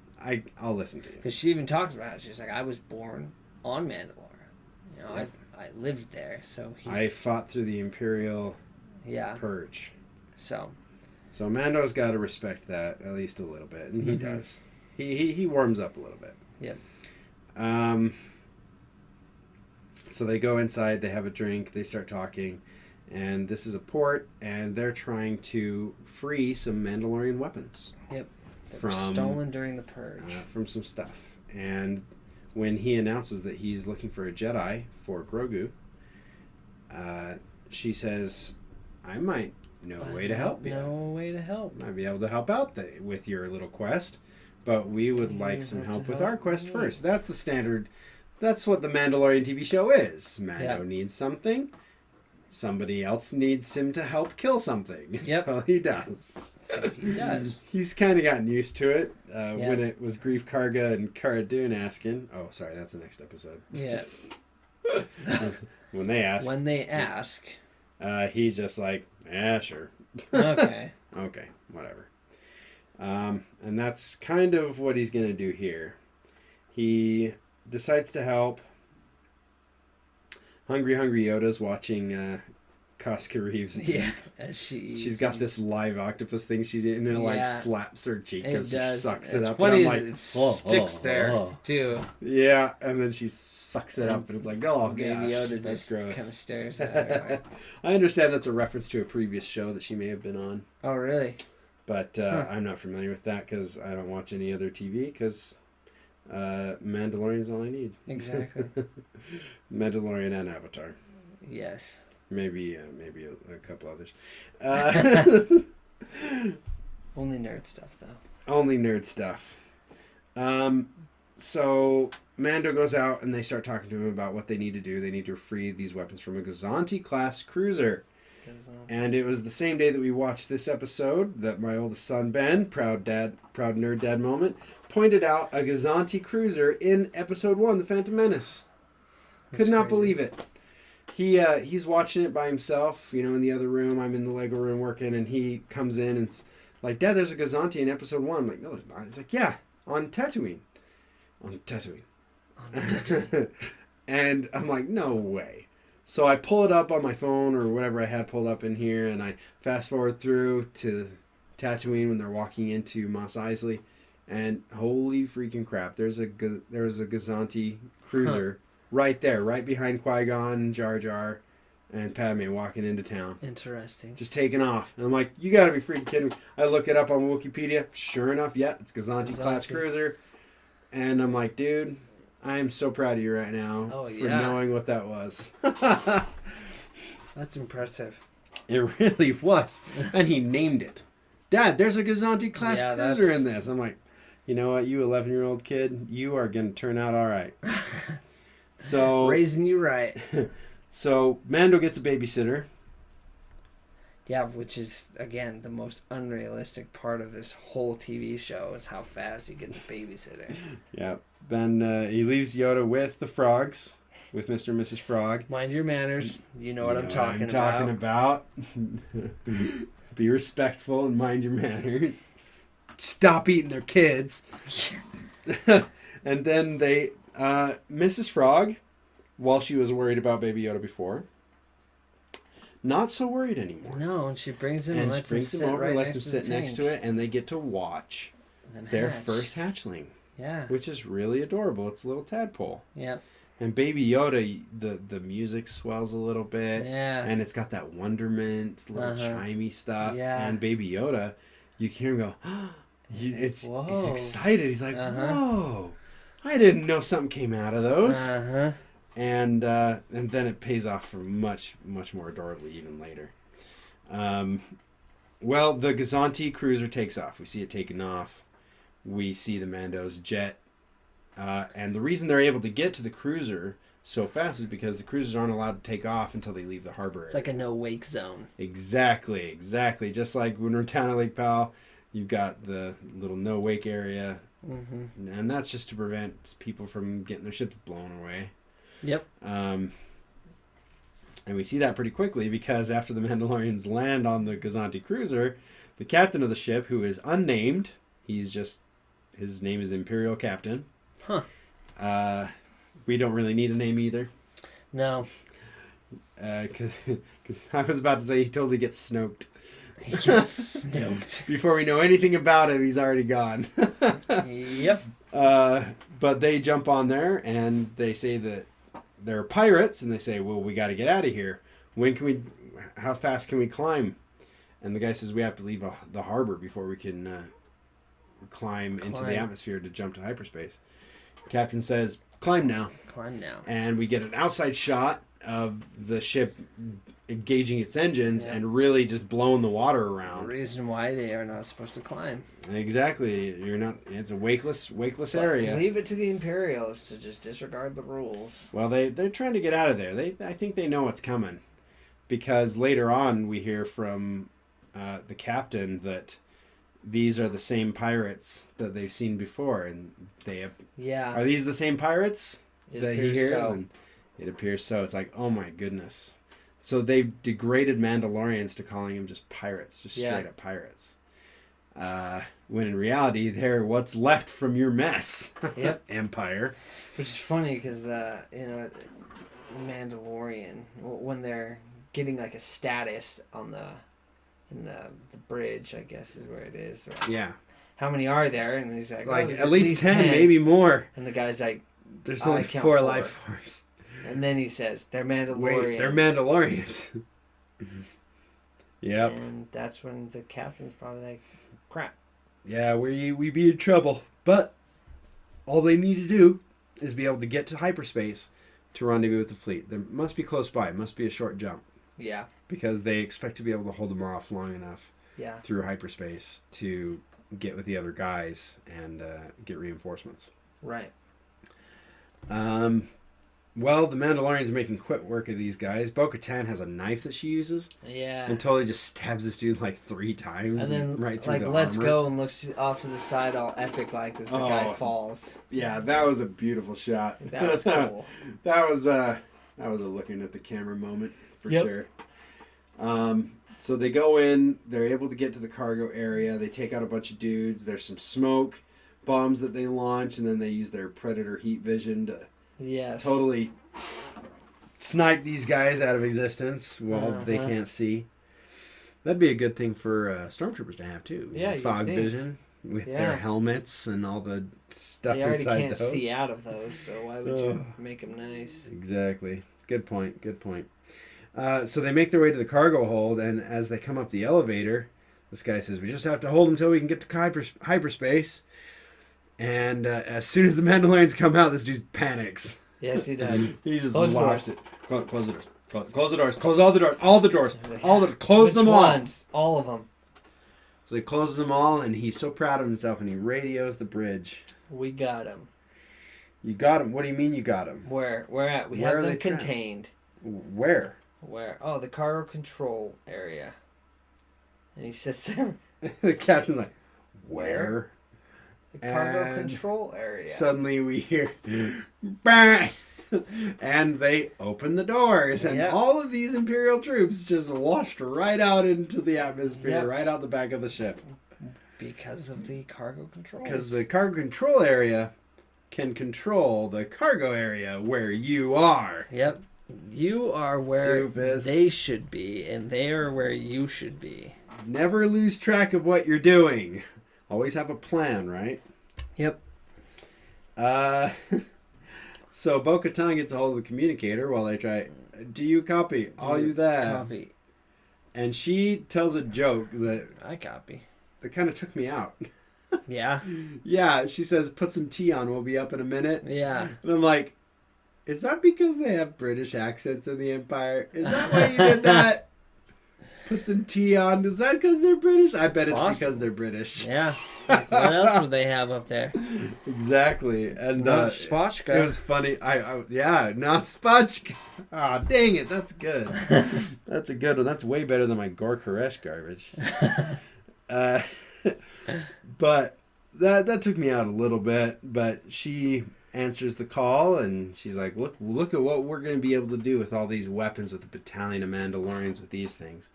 I'll listen to you. Because she even talks about it. She's like, I was born on Mandalore. I lived there. So I fought through the Imperial purge. So Mando's got to respect that at least a little bit, and he does. He warms up a little bit. Yep. So they go inside, they have a drink, they start talking, and this is a port, and they're trying to free some Mandalorian weapons. Yep. That were stolen during the purge. From some stuff. And when he announces that he's looking for a Jedi for Grogu, she says, "I might know a way to help you. Know a way to help. Might be able to help out with your little quest, but we would like some help with our quest first." That's the standard. That's what the Mandalorian TV show is. Mando needs something. somebody else needs him to help kill something. Yep. So he does. So he does. He's kind of gotten used to it. When it was Grief Karga and Cara Dune asking. Oh, sorry, that's the next episode. Yes. When they ask. He's just like, yeah, sure. Okay. Okay, whatever. And that's kind of what he's going to do here. He decides to help. Hungry Yoda's watching Casca Reeves eat. Yeah, as she's got this live octopus thing she's eating, and it like slaps her cheek as she sucks it up. Funny, and I'm like, it sticks there too. Yeah, and then she sucks it up, and it's like, oh Baby gosh, Yoda that's just gross. kind of stares at her. Like, I understand that's a reference to a previous show that she may have been on. oh really? But I'm not familiar with that because I don't watch any other TV because Mandalorian is all I need. Exactly. Mandalorian and Avatar. Yes. Maybe a couple others. Only nerd stuff though. Only nerd stuff. So Mando goes out and they start talking to him about what they need to do. They need to free these weapons from a Gazanti class cruiser. And it was the same day that we watched this episode that my oldest son Ben, proud nerd dad moment, pointed out a Gazanti cruiser in episode 1, The Phantom Menace. Could not believe it. He's watching it by himself, in the other room. I'm in the Lego room working, and he comes in and it's like, Dad, there's a Gazanti in episode 1. I'm like, no, there's not. He's like, yeah, on Tatooine. On Tatooine. And I'm like, no way. So I pull it up on my phone or whatever I had pulled up in here, and I fast forward through to Tatooine when they're walking into Mos Eisley, and holy freaking crap, there's a Gazanti cruiser right there, right behind Qui-Gon, Jar Jar, and Padme walking into town. Interesting. Just taking off. And I'm like, you gotta be freaking kidding me. I look it up on Wikipedia. Sure enough, yeah, it's Gazanti class cruiser. And I'm like, dude, I am so proud of you right now for knowing what that was. That's impressive. It really was. And he named it. Dad, there's a Gazanti class cruiser in this. I'm like, you know what, you 11-year-old kid, you are going to turn out all right. So raising you right. So Mando gets a babysitter. Yeah, which is, again, the most unrealistic part of this whole TV show is how fast he gets a babysitter. Yeah. Then he leaves Yoda with the frogs, with Mr. and Mrs. Frog. Mind your manners. You know what I'm talking about. Be respectful and mind your manners. Stop eating their kids. And then they, Mrs. Frog, while she was worried about Baby Yoda before, not so worried anymore. No, and she brings him and lets him sit over, lets him sit next to it, and they get to watch their first hatchling. Yeah. Which is really adorable. It's a little tadpole. Yeah. And Baby Yoda, the music swells a little bit. Yeah. And it's got that wonderment, little chimey stuff. Yeah. And Baby Yoda, you can hear him go, he's excited. He's like, whoa, I didn't know something came out of those. And then it pays off for much, much more adorably even later. Well, the Gazanti cruiser takes off. We see it taking off. We see the Mando's jet. And the reason they're able to get to the cruiser so fast is because the cruisers aren't allowed to take off until they leave the harbor area. It's like a no-wake zone. Exactly. Just like when we're down at Lake Powell, you've got the little no-wake area. Mm-hmm. And that's just to prevent people from getting their ships blown away. Yep. And we see that pretty quickly because after the Mandalorians land on the Gazanti cruiser, the captain of the ship, who is unnamed, his name is Imperial Captain. Huh. We don't really need a name either. No. Because I was about to say he totally gets Snoked. He gets Snoked. Before we know anything about him, he's already gone. Yep. But they jump on there and they say that they're pirates, and they say, well, we got to get out of here. How fast can we climb? And the guy says we have to leave the harbor before we can climb into the atmosphere to jump to hyperspace. Captain says, climb now. Climb now. And we get an outside shot of the ship engaging its engines and really just blowing the water around. The reason why they are not supposed to climb. Exactly. It's a wakeless area. Leave it to the Imperials to just disregard the rules. Well, they're trying to get out of there. I think they know what's coming. because later on we hear from the captain that these are the same pirates that they've seen before, and are these the same pirates that he hears? So. And it appears so. It's like, oh my goodness. So they've degraded Mandalorians to calling them just pirates, just straight up pirates. When in reality, they're what's left from your mess. Yep. Empire. Which is funny because, Mandalorian, when they're getting like a status in the bridge, I guess is where it is. Right? Yeah. How many are there? And he's like, at least 10, maybe more. And the guy's like, there's only 4 life forms. And then he says, they're Mandalorian. Wait, they're Mandalorians. Yep. And that's when the captain's probably like, crap. Yeah, we be in trouble. But all they need to do is be able to get to hyperspace to rendezvous with the fleet. They must be close by. It must be a short jump. Yeah. Because they expect to be able to hold them off long enough through hyperspace to get with the other guys and get reinforcements. Right. Well, the Mandalorians are making quick work of these guys. Bo-Katan has a knife that she uses. Yeah. And totally just stabs this dude like 3 times. And then right through the lets armor. Go and looks off to the side all epic like as the guy falls. Yeah, that was a beautiful shot. That was cool. that was a looking at the camera moment for sure. So they go in, they're able to get to the cargo area, they take out a bunch of dudes, there's some smoke bombs that they launch, and then they use their Predator heat vision to totally snipe these guys out of existence while they can't see. That'd be a good thing for stormtroopers to have too. Yeah, fog vision with their helmets and all the stuff they already inside can't those. see out of those, so why would you make them nice? Exactly. Good point. So they make their way to the cargo hold, and as they come up the elevator, this guy says, "We just have to hold him until we can get to hyperspace." And as soon as the Mandalorians come out, this dude panics. Yes, he does. He just lost it. Close the doors. Close the doors. Close all the doors. All the doors. Close them all. Ones? All of them. So he closes them all, and he's so proud of himself, and he radios the bridge. We got him. You got him? What do you mean you got him? Where at? We have them contained. Where? Where? Oh, the cargo control area. And he sits there. The captain's like, where? The cargo control area. Suddenly we hear, bang! And they open the doors, and all of these Imperial troops just washed right out into the atmosphere, right out the back of the ship. Because of the cargo control. Because the cargo control area can control the cargo area where you are. Yep. You are where Doofus. They should be, and they are where you should be. Never lose track of what you're doing. Always have a plan, right? Yep. So Bo-Katan gets a hold of the communicator while they try. Do you copy? Are you there? Copy. And she tells a joke that I copy. That kind of took me out. Yeah. Yeah, she says, "Put some tea on. We'll be up in a minute." Yeah. And I'm like, is that because they have British accents in the Empire? Is that why you did that? Put some tea on. Is that because they're British? I bet it's because they're British. Yeah. What else would they have up there? Exactly. And not spotchka. It was funny. Not spotchka. Ah, dang it. That's good. That's a good one. That's way better than my Gor Koresh garbage. But that took me out a little bit. But she answers the call, and she's like, look at what we're going to be able to do with all these weapons, with a battalion of Mandalorians with these things.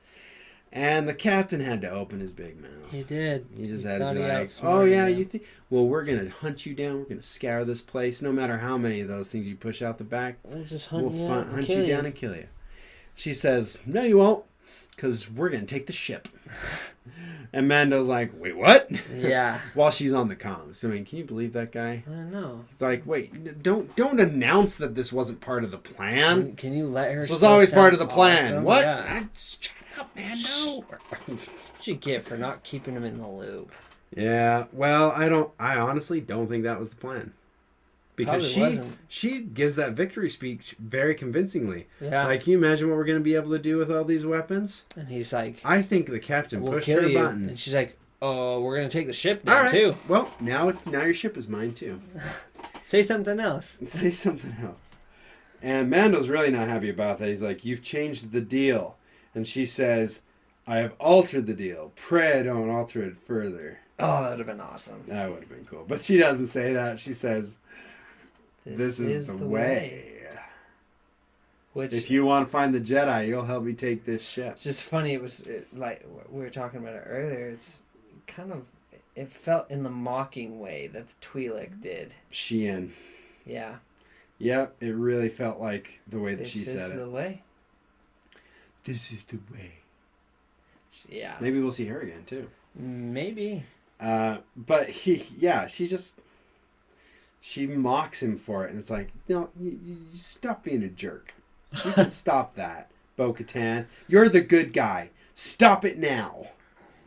And the captain had to open his big mouth. He did. He just had to be like, "Oh yeah, you think? Well, we're gonna hunt you down. We're gonna scour this place. No matter how many of those things you push out the back, we'll just hunt you down and kill you." She says, "No, you won't, because we're gonna take the ship." And Mando's like, "Wait, what?" Yeah. While she's on the comms. I mean, can you believe that guy? I don't know. He's like, "Wait, don't announce that this wasn't part of the plan. Can you let her? This was always part of the plan." Awesome? What? Yeah. Shut up, Mando. What'd you get for not keeping him in the loop? Yeah. Well, I honestly don't think that was the plan. Because she gives that victory speech very convincingly. Yeah. Like, can you imagine what we're going to be able to do with all these weapons? And he's like, I think the captain pushed her button. And she's like, "Oh, we're going to take the ship down too." Well, now your ship is mine too. Say something else. Say something else. And Mando's really not happy about that. He's like, "You've changed the deal. And she says, I have altered the deal. Pray I don't alter it further. Oh, that would have been awesome. That would have been cool. But she doesn't say that. She says, this is the way. Which, if you want to find the Jedi, you'll help me take this ship. It's just funny. It was like we were talking about it earlier. It's kind of, it felt in the mocking way that the Twi'lek did. Sheehan. Yeah. Yep, it really felt like the way that she said it. This is the way. This is the way. Yeah. Maybe we'll see her again, too. Maybe. But she mocks him for it, and it's like, no, you stop being a jerk. You can stop that, Bo-Katan. You're the good guy. Stop it now.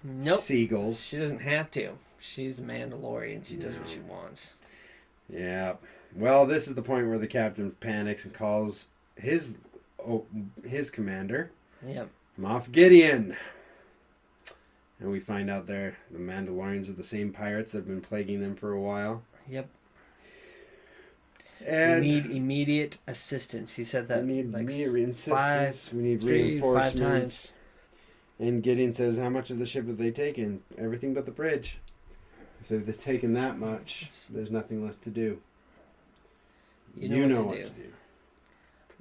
Nope. Seagulls. She doesn't have to. She's a Mandalorian. She does what she wants. Yeah. Well, this is the point where the captain panics and calls his commander. Yep. Moff Gideon. And we find out the Mandalorians are the same pirates that have been plaguing them for a while. Yep. And we need immediate assistance. He said that. We need like immediate assistance. We need reinforcements. And Gideon says, how much of the ship have they taken? Everything but the bridge. So if they've taken that much, there's nothing left to do. You know what to do.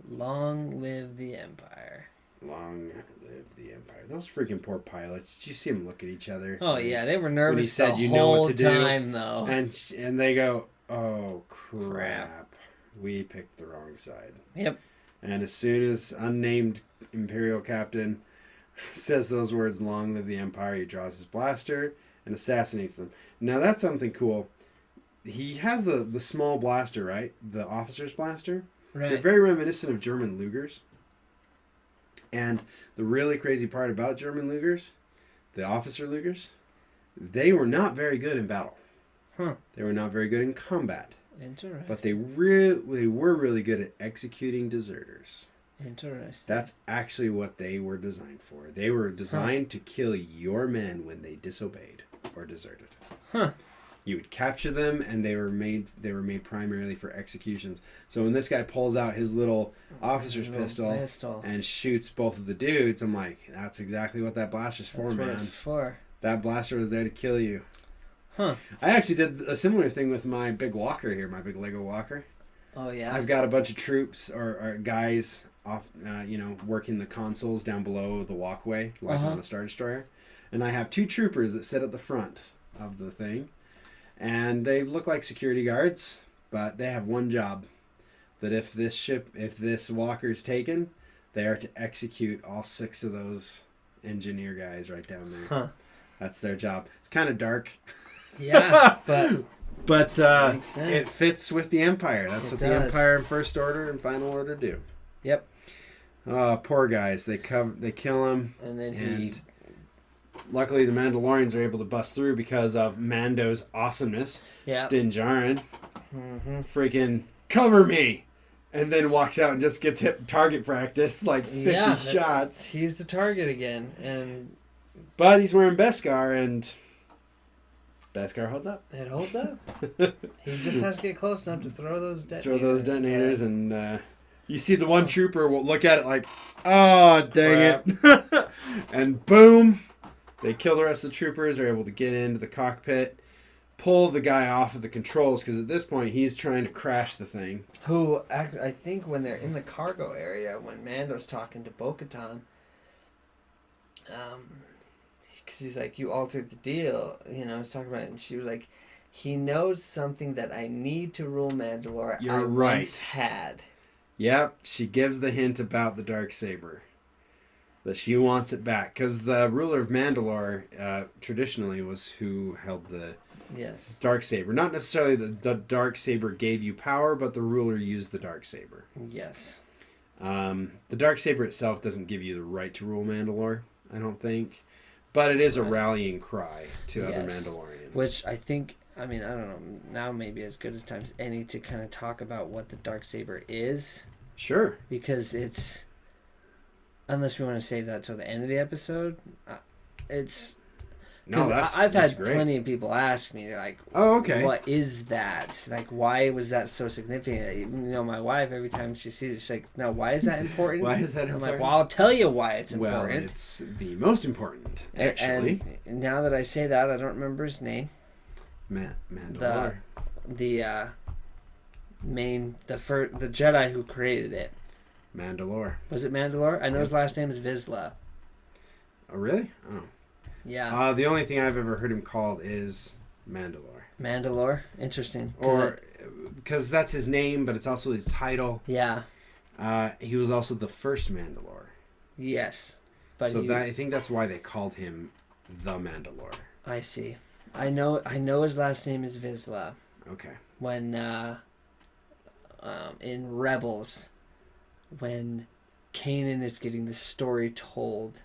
Long live the Empire. Long live the Empire. Those freaking poor pilots. Did you see them look at each other? Oh, yeah. They were nervous he said, the you know whole what to time, do. though. And they go, oh, crap. We picked the wrong side. Yep. And as soon as unnamed Imperial Captain says those words, long live the Empire, he draws his blaster and assassinates them. Now, that's something cool. He has the small blaster, right? The officer's blaster. Right. They're very reminiscent of German Lugers. And the really crazy part about German Lugers, the officer Lugers, they were not very good in battle. Huh. They were not very good in combat. Interesting. But they were really good at executing deserters. Interesting. That's actually what they were designed for. They were designed to kill your men when they disobeyed or deserted. Huh. You would capture them, and they were made primarily for executions. So when this guy pulls out his little officer's pistol and shoots both of the dudes, I'm like, that's exactly what that blaster's for, man. What it's for. That blaster was there to kill you. Huh. I actually did a similar thing with my big walker here, my big Lego walker. Oh, yeah? I've got a bunch of troops or guys off, working the consoles down below the walkway, like on a Star Destroyer. And I have two troopers that sit at the front of the thing. And they look like security guards, but they have one job. That if this walker's taken, they are to execute all 6 of those engineer guys right down there. Huh. That's their job. It's kind of dark. Yeah, but it fits with the Empire. That's what the Empire and First Order and Final Order do. Yep. Poor guys. They kill him. And then luckily the Mandalorians are able to bust through because of Mando's awesomeness. Yeah. Din Djarin. Freaking cover me. And then walks out and just gets hit target practice like 50 shots. He's the target again. But he's wearing Beskar, and Beskar holds up. It holds up. He just has to get close enough to throw those detonators. And you see the one trooper will look at it like, oh, dang it. And boom, they kill the rest of the troopers. They're able to get into the cockpit, pull the guy off of the controls, because at this point he's trying to crash the thing. I think when they're in the cargo area, when Mando's talking to Bo-Katan, because he's like, you altered the deal, he's talking about it, and she was like, he knows something that I need to rule Mandalore. You're right. Once had. Yep, she gives the hint about the Darksaber. That she wants it back. Because the ruler of Mandalore, traditionally, was who held the Darksaber. Not necessarily the Darksaber gave you power, but the ruler used the Darksaber. Yes. The Darksaber itself doesn't give you the right to rule Mandalore, I don't think. But it is a rallying cry to other Mandalorians. Which I think, I don't know, now maybe as good as time as any to kind of talk about what the Darksaber is. Sure. Because it's, unless we want to save that till the end of the episode, No, I've had great. plenty of people ask me, like, oh, okay. what is that? Like, why was that so significant? You know, my wife, every time she sees it, she's like, no, why is that important? Why is that I'm important? like, well, I'll tell you why it's important. Well, it's the most important, actually. And now that I say that, I don't remember his name. Mandalorian. The Jedi who created it. Mandalore. Was it Mandalore? I know his last name is Vizsla. Oh, really? Oh. Yeah. The only thing I've ever heard him called is Mandalore. Mandalore? Interesting. Because that's his name, but it's also his title. Yeah. He was also the first Mandalore. Yes. But I think that's why they called him the Mandalore. I see. I know his last name is Vizsla. Okay. When in Rebels, when Kanan is getting the story told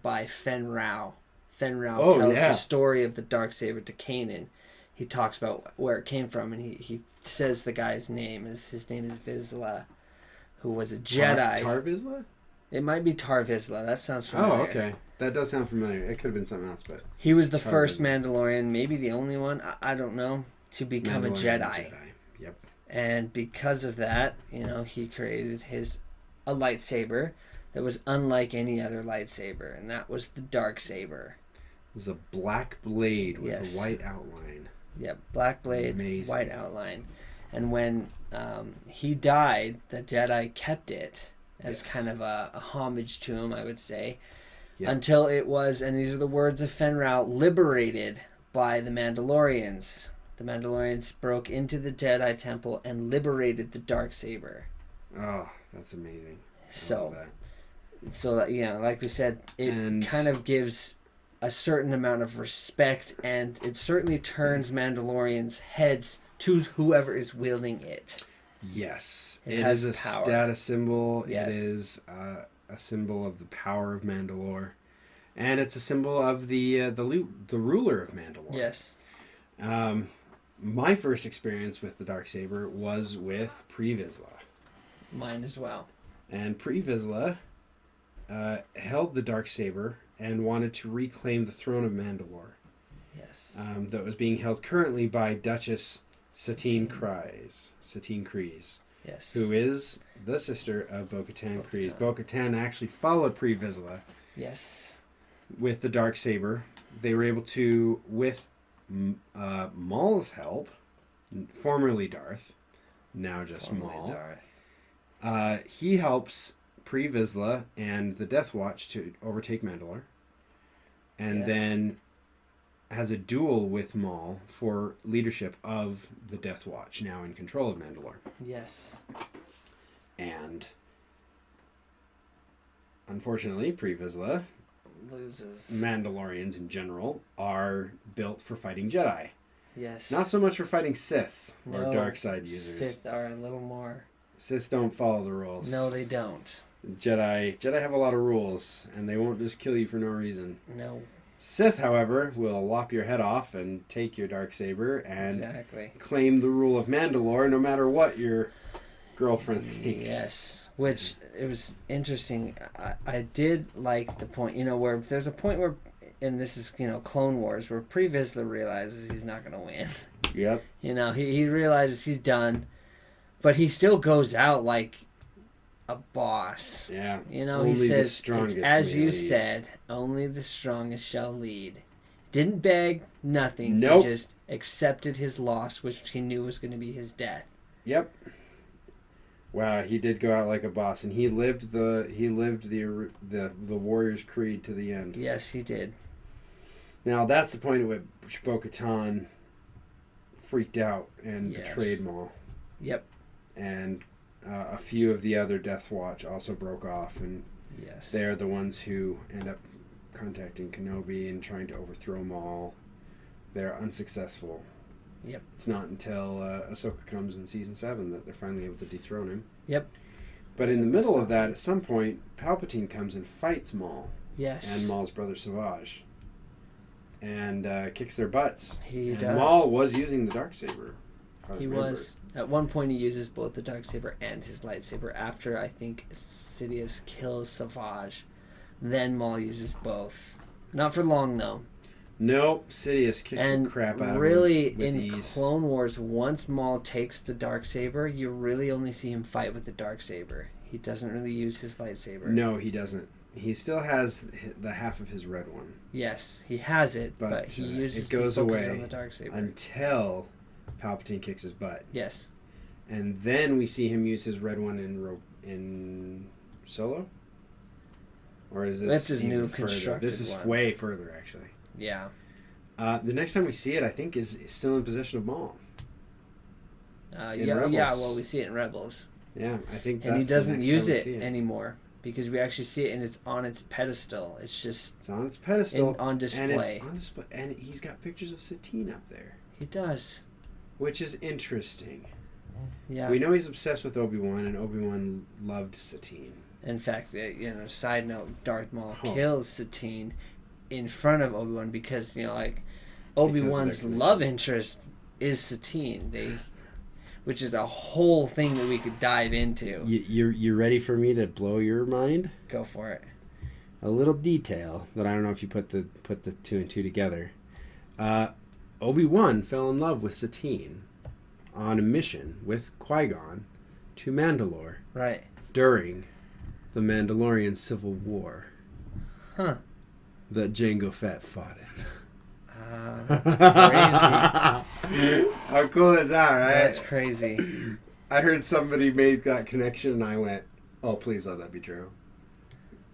by Fen Rao. Fen Rao tells the story of the Darksaber to Kanan. He talks about where it came from, and he says the guy's name. His name is Vizsla, who was a Jedi. Tar Vizsla? It might be Tar Vizsla. That sounds familiar. Oh, okay. That does sound familiar. It could have been something else, but... He was the first Mandalorian, maybe the only one, I don't know, to become a Jedi. Yep. And because of that, he created a lightsaber that was unlike any other lightsaber, and that was the Darksaber. It was a black blade with a white outline. Yep, black blade, Amazing. White outline. And when he died, the Jedi kept it as kind of a homage to him, I would say, until it was, and these are the words of Fen Rao, liberated by the Mandalorians. The Mandalorians broke into the Jedi Temple and liberated the Darksaber. Oh, that's amazing. So that, like we said, it kind of gives a certain amount of respect, and it certainly turns Mandalorians' heads to whoever is wielding it. Yes. It is a power. Status symbol. Yes. It is a symbol of the power of Mandalore. And it's a symbol of the ruler of Mandalore. Yes. My first experience with the Darksaber was with Pre Vizsla. Mine as well. And Pre Vizsla held the Darksaber and wanted to reclaim the throne of Mandalore. Yes. That was being held currently by Duchess Satine Kryze. Yes. Who is the sister of Bo-Katan Kryze. Bo-Katan actually followed Pre Vizsla. Yes. With the Darksaber. They were able to, with Maul's help, formerly Darth, now just Maul. He helps Pre Vizsla and the Death Watch to overtake Mandalore. And then has a duel with Maul for leadership of the Death Watch, now in control of Mandalore. Yes. And unfortunately, Pre Vizsla loses. Mandalorians in general are built for fighting Jedi. Yes. Not so much for fighting Sith or dark side users. Sith are a little more. Sith don't follow the rules. No, they don't. Jedi have a lot of rules, and they won't just kill you for no reason. No. Sith, however, will lop your head off and take your Darksaber and claim the rule of Mandalore, no matter what your girlfriend thinks. Yes, which it was interesting. I did like the point, where there's a point where, and this is, Clone Wars, where Pre Vizsla realizes he's not going to win. Yep. He realizes he's done, but he still goes out like a boss. Yeah. He says, as you said, only the strongest shall lead. Didn't beg, nothing. Nope. He just accepted his loss, which he knew was going to be his death. Yep. Wow, he did go out like a boss, and he lived the warrior's creed to the end. Yes, he did. Now that's the point at which Bo-Katan freaked out and betrayed Maul. Yep. And a few of the other Death Watch also broke off, and they're the ones who end up contacting Kenobi and trying to overthrow Maul. They're unsuccessful. Yep. It's not until Ahsoka comes in Season 7 that they're finally able to dethrone him. Yep. But in the middle of that, at some point, Palpatine comes and fights Maul. Yes. And Maul's brother Savage. And kicks their butts. He does. And Maul was using the Darksaber. He was. At one point, he uses both the Darksaber and his lightsaber after, I think, Sidious kills Savage. Then Maul uses both. Not for long, though. Nope. Sidious kicks the crap out of him. Really, in Clone Wars, once Maul takes the Darksaber, you really only see him fight with the Darksaber. He doesn't really use his lightsaber. No, he doesn't. He still has the half of his red one. Yes, he has it, but he uses it goes away on the Darksaber until Palpatine kicks his butt. Yes. And then we see him use his red one in Solo? Or is this That's his new further? constructed This is one. way further, actually. Yeah. The next time we see it, I think, is still in possession of Maul. Yeah, well, we see it in Rebels. Yeah, I think and that's he doesn't use it it anymore because we actually see it and it's on its pedestal. It's on its pedestal on display. And it's on display, and he's got pictures of Satine up there. He does, which is interesting. Yeah, we know he's obsessed with Obi-Wan, and Obi-Wan loved Satine. In fact, side note, Darth Maul kills Satine in front of Obi-Wan because Obi-Wan's love interest is Satine. Which is a whole thing that we could dive into. You ready for me to blow your mind? Go for it. A little detail that I don't know if you put the 2 and 2 together. Obi-Wan fell in love with Satine on a mission with Qui-Gon to Mandalore. Right. During the Mandalorian Civil War. Huh. That Jango Fett fought in. That's crazy. How cool is that, right? That's crazy. I heard somebody made that connection and I went, oh, please let that be true.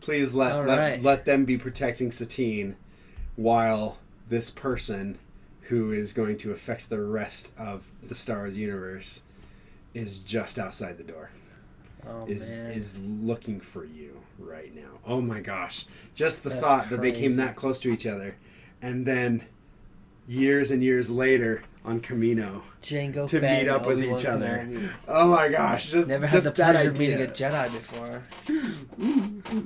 Please let them be protecting Satine while this person who is going to affect the rest of the Star Wars universe is just outside the door. Oh, is looking for you right now. Oh my gosh. Just the thought that they came that close to each other. And then years and years later on Camino to meet up with each other. Oh my gosh. Never had the pleasure of meeting a Jedi before.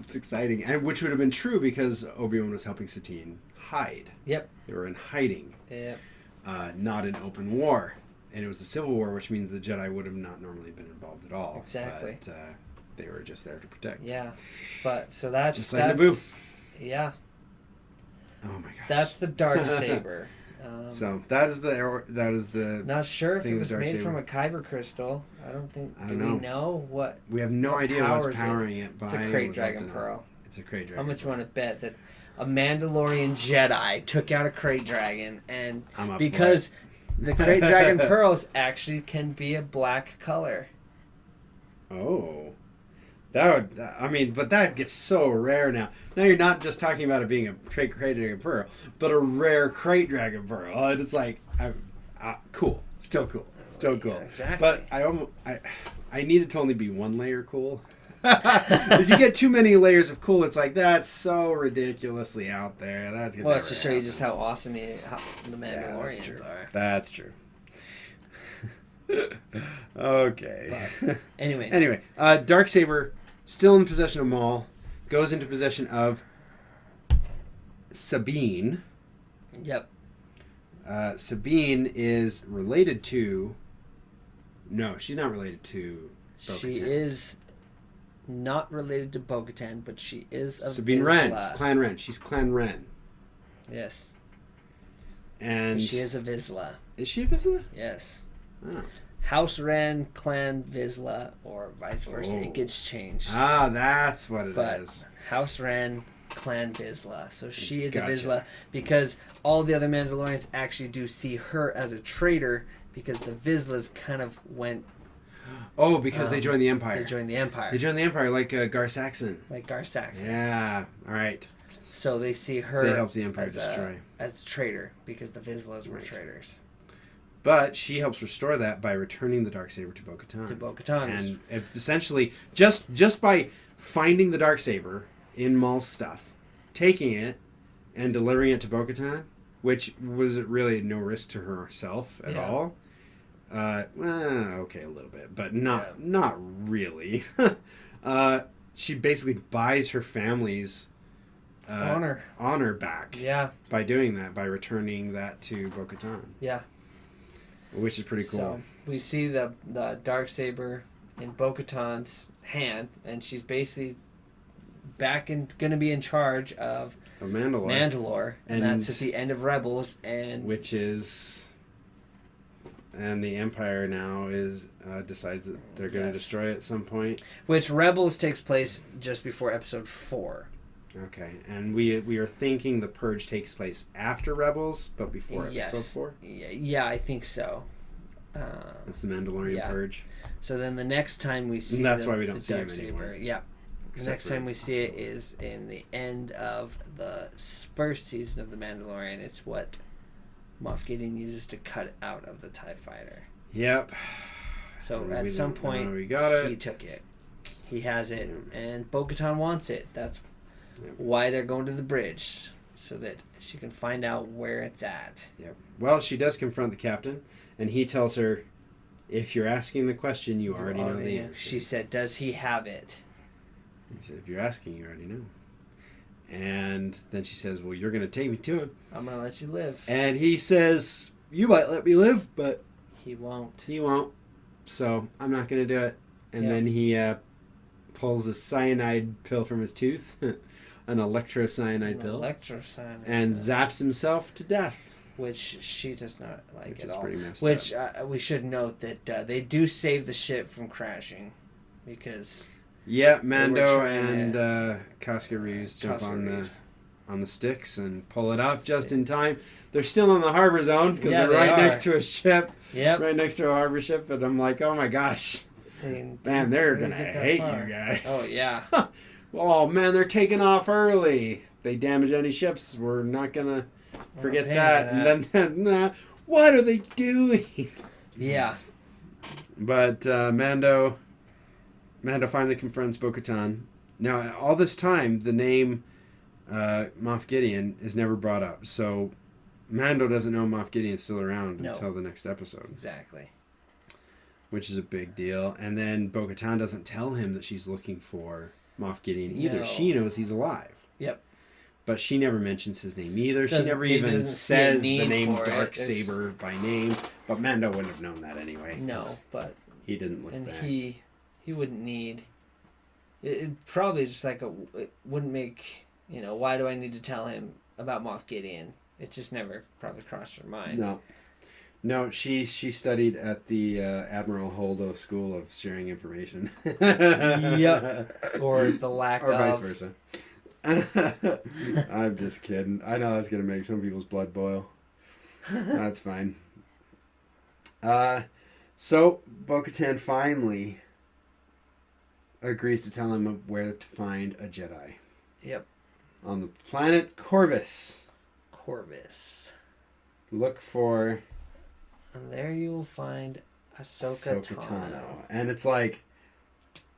It's exciting. And which would have been true because Obi-Wan was helping Satine hide. Yep. They were in hiding. Yep. Not in open war. And it was the Civil War, which means the Jedi would have not normally been involved at all. Exactly. But they were just there to protect. Yeah. But so that's just like Naboo. Yeah. Oh my gosh. That's the Darksaber. So that is the. Not sure if it was made from a kyber crystal. I don't think. Do we know what? We have no idea what's powering it. It's a Krayt Dragon Pearl. It's a Krayt Dragon. How much you want to bet that a Mandalorian Jedi took out a Krayt Dragon and because the Krayt Dragon Pearls actually can be a black color. Oh. But that gets so rare now. Now you're not just talking about it being a Krayt Dragon Pearl, but a rare Krayt Dragon Pearl. And it's like, cool. Still cool. Still cool. Yeah, exactly. But I need it to only be one layer cool. If you get too many layers of cool, it's like, that's so ridiculously out there. It's to show you just how awesome the Mandalorians are. That's true. Okay. But, anyway. Darksaber, still in possession of Maul, goes into possession of Sabine. Yep. Sabine is related to... No, she's not related to Bo-Katan. She is not related to Bo-Katan, but she is of Sabine Wren. Clan Wren. She's Clan Wren. Yes. And she is a Vizsla. Is she a Vizsla? Yes. Oh. House Wren, Clan Vizsla, or vice versa. It gets changed. Ah, that's what it is. House Wren, Clan Vizsla. So she is a Vizsla because all the other Mandalorians actually do see her as a traitor because the Vizslas kind of went... Oh, because they joined the Empire. They joined the Empire. They joined the Empire like Gar Saxon. Like Gar Saxon. Yeah, all right. So they see her they helped the Empire destroy. As a traitor because the Vizslas were traitors. But she helps restore that by returning the Darksaber to Bo-Katan. To Bo-Katan. And essentially, just by finding the Darksaber in Maul's stuff, taking it, and delivering it to Bo-Katan, which was really no risk to herself at all. Okay, a little bit, but not really. She basically buys her family's honor back. Yeah. By doing that, by returning that to Bo-Katan. Yeah. Which is pretty cool. So we see the Darksaber in Bo-Katan's hand, and she's basically going to be in charge of Mandalore, and that's at the end of Rebels, and and the Empire now decides that they're going to destroy it at some point. Which Rebels takes place just before Episode 4. Okay, and we are thinking the Purge takes place after Rebels, but before Episode 4? Yeah, I think so. It's the Mandalorian Purge. So then the next time we see that's why we don't see him anymore. Yeah. The next time we see it is in the end of the first season of The Mandalorian. It's what Moff Gideon uses to cut out of the TIE Fighter. Yep. So at some point, he took it. He has it, and Bo-Katan wants it. That's why they're going to the bridge, so that she can find out where it's at. Yep. Well, she does confront the captain, and he tells her, if you're asking the question, you already know the answer. She said, does he have it? He said, if you're asking, you already know. And then she says, well, you're going to take me to him. I'm going to let you live. And he says, you might let me live, but... He won't. He won't. So, I'm not going to do it. And then he pulls a cyanide pill from his tooth. An electrocyanide pill. And zaps himself to death. Which she does not like at all. Pretty messed Which up. We should note that they do save the ship from crashing. Because... Yeah, Mando and Casca Reeves jump on the sticks and pull it up just in time. They're still in the harbor zone because they're right next to a ship. Yep. Right next to a harbor ship. And I'm like, oh my gosh. Man, they're going to hate you guys. Oh, yeah. Oh, man, they're taking off early. They damage any ships. We're not going to forget that. And then, what are they doing? Yeah. But Mando finally confronts Bo-Katan. Now, all this time, the name Moff Gideon is never brought up. So, Mando doesn't know Moff Gideon's still around until the next episode. Exactly. Which is a big deal. And then Bo-Katan doesn't tell him that she's looking for Moff Gideon either. No. She knows he's alive. Yep. But she never mentions his name either. She never even says the name Darksaber by name. But Mando wouldn't have known that anyway. No, but... He didn't look back. And he wouldn't need... It probably just like it wouldn't make... why do I need to tell him about Moff Gideon? It just never probably crossed her mind. No, she studied at the Admiral Holdo School of Sharing Information. Yep. Or the lack of... Or vice versa. I'm just kidding. I know that's going to make some people's blood boil. That's fine. So, Bo-Katan finally agrees to tell him where to find a Jedi. Yep. On the planet Corvus. Look for... And there you will find Ahsoka Tano. And it's like,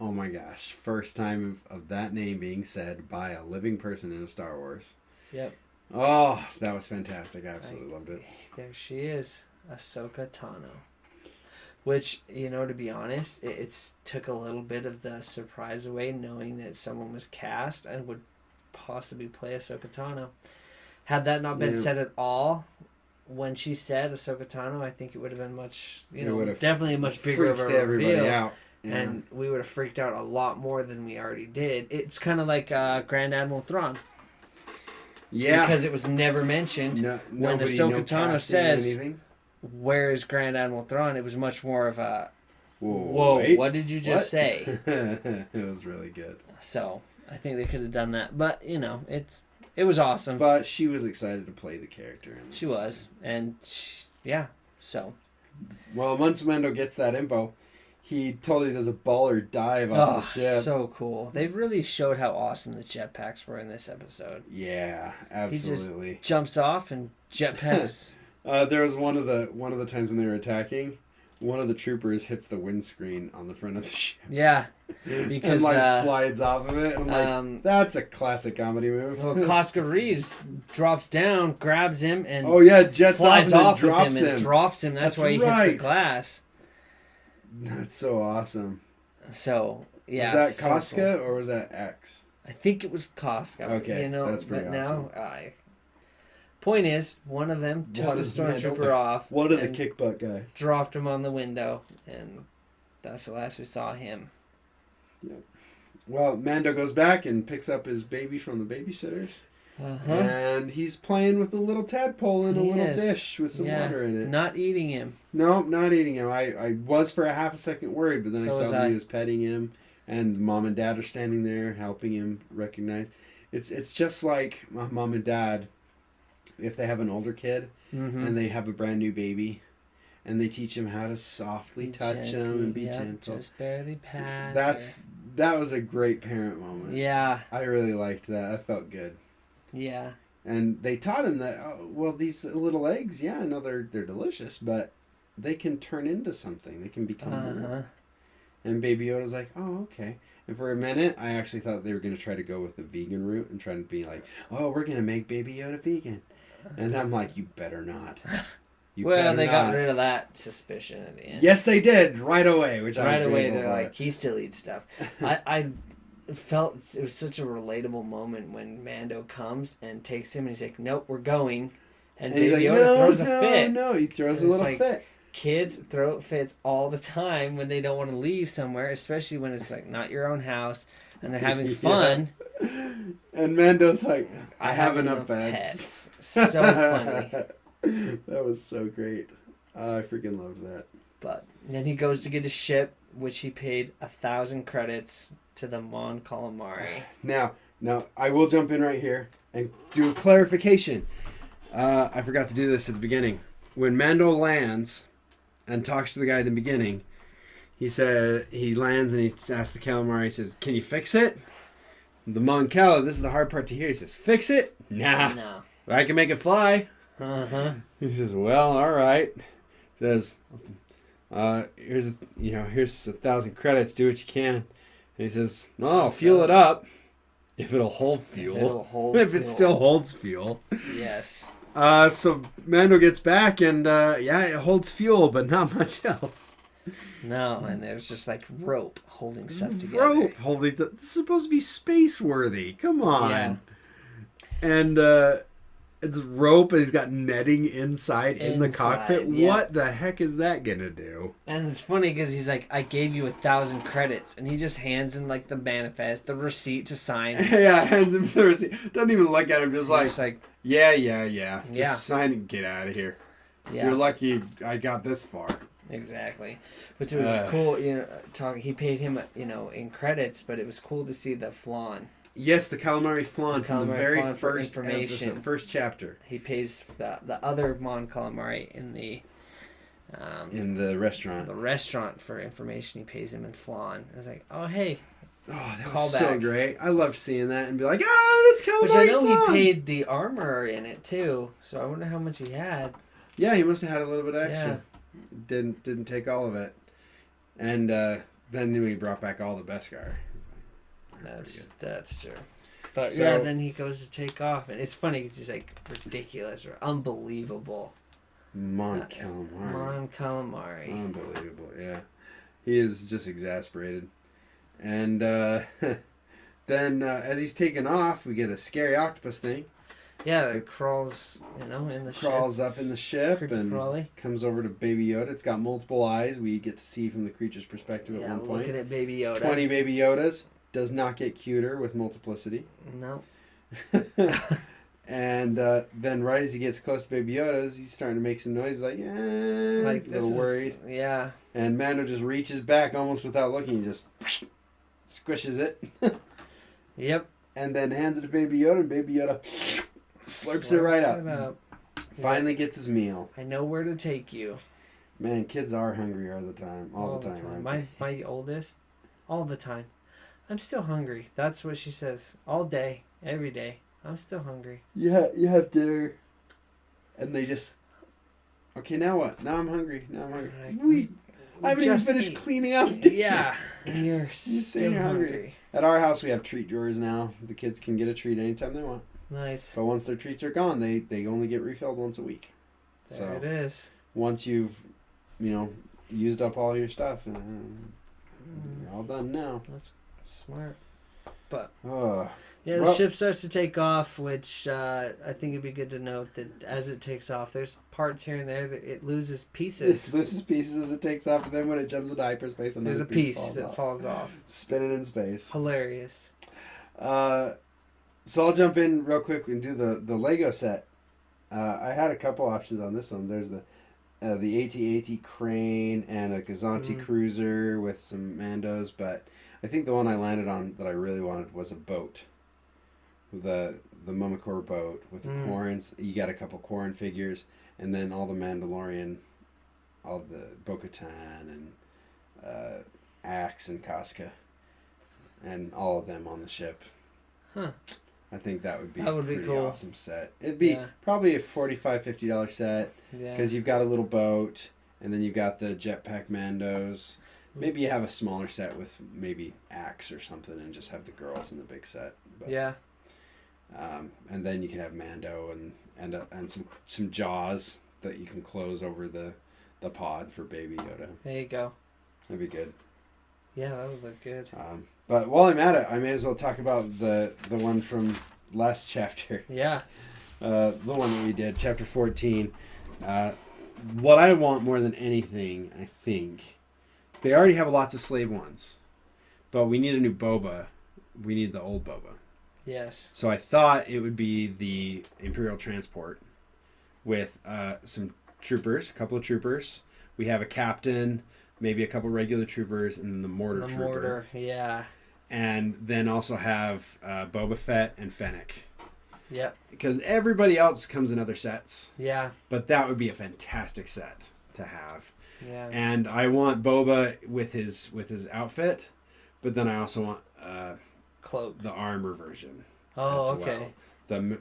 oh my gosh, first time of that name being said by a living person in a Star Wars. Yep. Oh, that was fantastic. I absolutely loved it. There she is, Ahsoka Tano. Which, to be honest, it took a little bit of the surprise away knowing that someone was cast and would possibly play Ahsoka Tano. Had that not been said at all, when she said Ahsoka Tano, I think it would have been much, definitely a much bigger of a reveal. Out. Yeah. And we would have freaked out a lot more than we already did. It's kind of like Grand Admiral Thrawn. Yeah. Because it was never mentioned. When Ahsoka Tano says, where is Grand Admiral Thrawn? It was much more of a, whoa, what did you just say? It was really good. So, I think they could have done that. But, it was awesome. But she was excited to play the character. She was. And, so. Well, once Mando gets that info, he totally does a baller dive off the ship. So cool. They really showed how awesome the jetpacks were in this episode. Yeah, absolutely. He just jumps off and jetpacks. There was one of the times when they were attacking, one of the troopers hits the windscreen on the front of the ship. Yeah. Because and slides off of it. And I'm like, that's a classic comedy move. Well, Casca Reeves drops down, grabs him, and jets flies off and with him and drops him. That's why he hits the glass. That's so awesome. So, yeah. Was that Casca or was that X? I think it was Casca. Okay, that's pretty awesome. Point is, one of them took the stormtrooper off. One of the kick butt guy. Dropped him on the window, and that's the last we saw him. Yep. Well, Mando goes back and picks up his baby from the babysitters. And he's playing with a little tadpole in a little dish with some water in it. Not eating him. No, not eating him. I was for a half a second worried, but then I saw that he was petting him, and mom and dad are standing there helping him recognize. It's just like mom and dad, if they have an older kid and they have a brand new baby, and they teach him how to softly touch him and be gentle. Just barely pat. That was a great parent moment. Yeah. I really liked that. I felt good. Yeah. And they taught him that, these little eggs, they're delicious, but they can turn into something. They can become more. And Baby Yoda's like, oh, okay. And for a minute, I actually thought they were going to try to go with the vegan route and try to be like, oh, we're going to make Baby Yoda vegan. And I'm like, you better not. They got rid of that suspicion at the end. Yes, they did, right away. They're like, he still eats stuff. I felt it was such a relatable moment when Mando comes and takes him and he's like, nope, we're going. And Baby Yoda throws a fit. No, he throws a little fit. Kids throw fits all the time when they don't want to leave somewhere, especially when it's like not your own house and they're having fun. And Mando's like, I have enough pets. So funny. That was so great. I freaking loved that. But then he goes to get his ship, which he paid 1,000 credits to the Mon Calamari. Now, I will jump in right here and do a clarification. I forgot to do this at the beginning. When Mando lands and talks to the guy at the beginning, he lands and he asks the calamari, he says, can you fix it? The Mon Cala, this is the hard part to hear. He says, fix it? Nah. No. But I can make it fly. He says, well, all right. He says, here's 1,000 credits. Do what you can. And he says, "Oh, fuel it up if it'll hold fuel. If it still holds fuel." Yes. So Mando gets back and it holds fuel, but not much else. No, and there's just like rope holding stuff together. Rope holding. This is supposed to be space worthy. Come on. Yeah. And it's rope, and he's got netting inside in the cockpit. Yeah. What the heck is that gonna do? And it's funny because he's like, "I gave you 1,000 credits," and he just hands him like the manifest, the receipt to sign. Yeah, hands him the receipt. Doesn't even look at him. Just like, yeah. Just sign and get out of here. Yeah. You're lucky I got this far. Exactly, which was cool. He paid him, in credits, but it was cool to see the flan. Yes, the calamari flan from the very first information. First chapter. He pays the other Mon Calamari in the restaurant. The restaurant for information. He pays him in flan. I was like, oh hey. Oh, that was so great. I loved seeing that and be like, that's calamari. Which I know flan. He paid the armor in it too. So I wonder how much he had. Yeah, he must have had a little bit extra. Yeah. Didn't take all of it, and then he brought back all the Beskar. That's true. But then he goes to take off, and it's funny because he's like ridiculous or unbelievable. Mon Calamari. Unbelievable, yeah. He is just exasperated. And then as he's taking off, we get a scary octopus thing. Yeah, it crawls, in the ship. Crawls up in the ship and comes over to Baby Yoda. It's got multiple eyes. We get to see from the creature's perspective at one point. Looking at Baby Yoda. 20 Baby Yodas. Does not get cuter with multiplicity. No. And then right as he gets close to Baby Yoda's, he's starting to make some noise like, a little worried. Yeah. And Mando just reaches back almost without looking. He just squishes it. Yep. And then hands it to Baby Yoda, and Baby Yoda slurps it right up. Finally gets his meal. I know where to take you. Man, kids are hungry all the time. All the time. Right? My oldest, all the time. I'm still hungry. That's what she says. All day. Every day. I'm still hungry. Yeah, you have dinner. And they just... Okay, now what? Now I'm hungry. I haven't even finished cleaning up dinner. Yeah. And you're still hungry. At our house, we have treat drawers now. The kids can get a treat anytime they want. Nice. But once their treats are gone, they only get refilled once a week. There it is. Once you've, used up all your stuff, you're all done now. That's smart. But Yeah, the ship starts to take off, which I think it'd be good to note that as it takes off, there's parts here and there that it loses pieces. It loses pieces as it takes off, and then when it jumps into hyperspace, there's a piece that falls off. Spinning in space. Hilarious. So I'll jump in real quick and do the Lego set. I had a couple options on this one. There's the AT-AT crane and a Gazanti cruiser with some Mandos, but I think the one I landed on that I really wanted was a boat. The Mummicore boat with the Quarrens. You got a couple Quarren figures, and then all the Mandalorian, all the Bo-Katan and Axe and Casca, and all of them on the ship. Huh. I think that would be a pretty cool. awesome set. It'd be probably a $45-$50 set because you've got a little boat, and then you've got the jetpack Mandos. Maybe you have a smaller set with maybe Axe or something, and just have the girls in the big set. But, and then you can have Mando and some jaws that you can close over the pod for Baby Yoda. There you go. That'd be good. Yeah, that would look good. But while I'm at it, I may as well talk about the one from last chapter. Yeah. The one that we did, chapter 14. What I want more than anything, I think, they already have lots of slave ones, but we need a new Boba. We need the old Boba. Yes. So I thought it would be the Imperial transport with some troopers, a couple of troopers. We have a captain, maybe a couple regular troopers, and then the mortar trooper. The mortar, yeah. And then also have Boba Fett and Fennec. Yep. Because everybody else comes in other sets. Yeah. But that would be a fantastic set to have. Yeah. And I want Boba with his outfit, but then I also want cloak, the armor version. Oh, okay. Well. The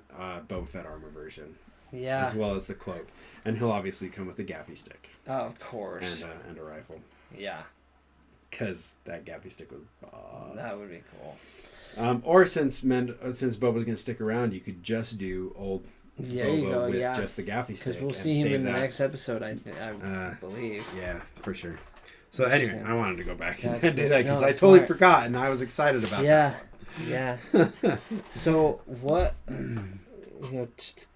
Boba Fett armor version. Yeah. As well as the cloak, and he'll obviously come with a gaffy stick. Oh, of course. And a rifle. Yeah. Because that gaffy stick was boss. That would be cool. Or since Boba's gonna stick around, you could just do old Boba with just the gaffy stick. Because we'll see him in the next episode, I believe. Yeah, for sure. So anyway, I wanted to go back and do that because I totally forgot, and I was excited about that. Yeah. So what? Just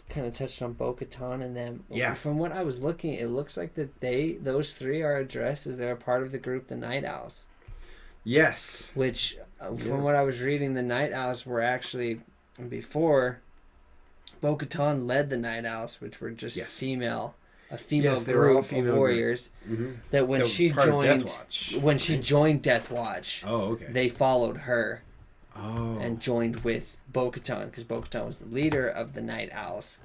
kind of touched on Bo-Katan and them. Yeah. From what I was looking, it looks like that those three are addressed as they're a part of the group, the Night Owls. Yes. Which, from what I was reading, the Night Owls were actually before Bo-Katan led the Night Owls, which were just a female group of warriors. Mm-hmm. That when she joined Death Watch, they followed her. Oh. And joined with Bo-Katan because Bo-Katan was the leader of the Night Owls.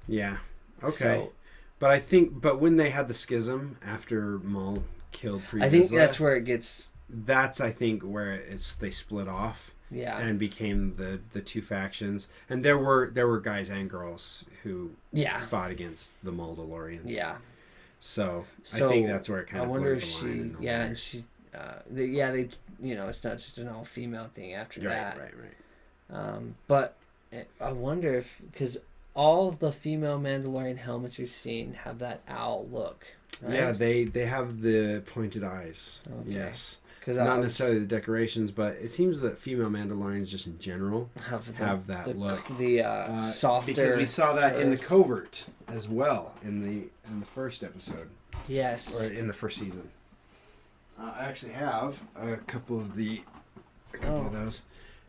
Yeah. Okay. But when they had the schism after Maul killed Pre Vizsla, I think that's where it gets. That's I think where they split off. Yeah. And became the two factions, and there were guys and girls who fought against the Mandalorians. Yeah. So I think that's where it kind of blurred the line. And she. They it's not just an all-female thing after that. Right. But I wonder if, because all the female Mandalorian helmets we've seen have that owl look. Right? Yeah, they have the pointed eyes. Okay. Yes. Not necessarily the decorations, but it seems that female Mandalorians just in general have that look. The softer. Because we saw that in the covert as well in the first episode. Yes. Or in the first season. I actually have a couple of those,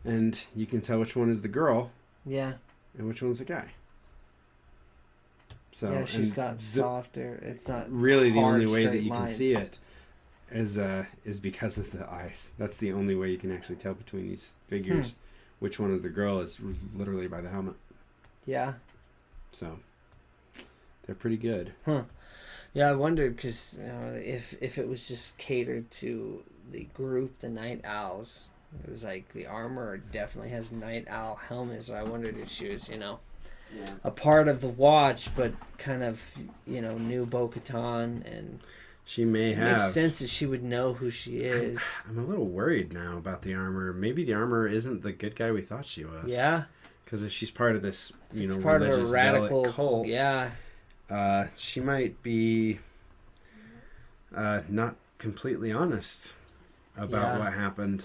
and you can tell which one is the girl. Yeah. And which one's the guy. So yeah, she's got softer. It's not really the only way that you lines. can see it is because of the eyes. That's the only way you can actually tell between these figures. Which one is the girl is literally by the helmet. Yeah. So they're pretty good. Huh. Yeah, I wondered because if it was just catered to the group, the Night Owls, it was like the armor definitely has Night Owl helmets. So I wondered if she was, a part of the Watch, but kind of, knew Bo-Katan, and she may have. Makes sense that she would know who she is. I'm a little worried now about the armor. Maybe the armor isn't the good guy we thought she was. Yeah. Because if she's part of this, part religious of a radical cult, yeah. She might be not completely honest about what happened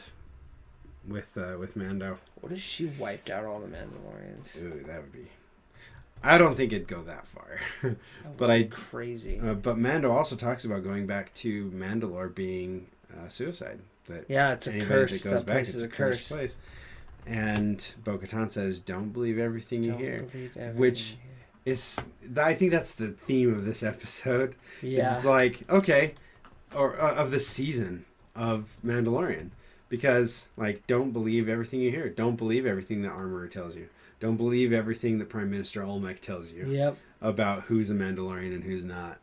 with Mando. What if she wiped out all the Mandalorians? Ooh, that would be. I don't think it'd go that far, but crazy. But Mando also talks about going back to Mandalore being suicide. That it's a curse. That goes back, it's a cursed place. And Bo-Katan says, "Don't believe everything you hear," which is, I think that's the theme of this episode. Yeah, it's like, okay, or of this season of Mandalorian, because like, don't believe everything you hear. Don't believe everything the armorer tells you. Don't believe everything that Prime Minister Olmec tells you about who's a Mandalorian and who's not.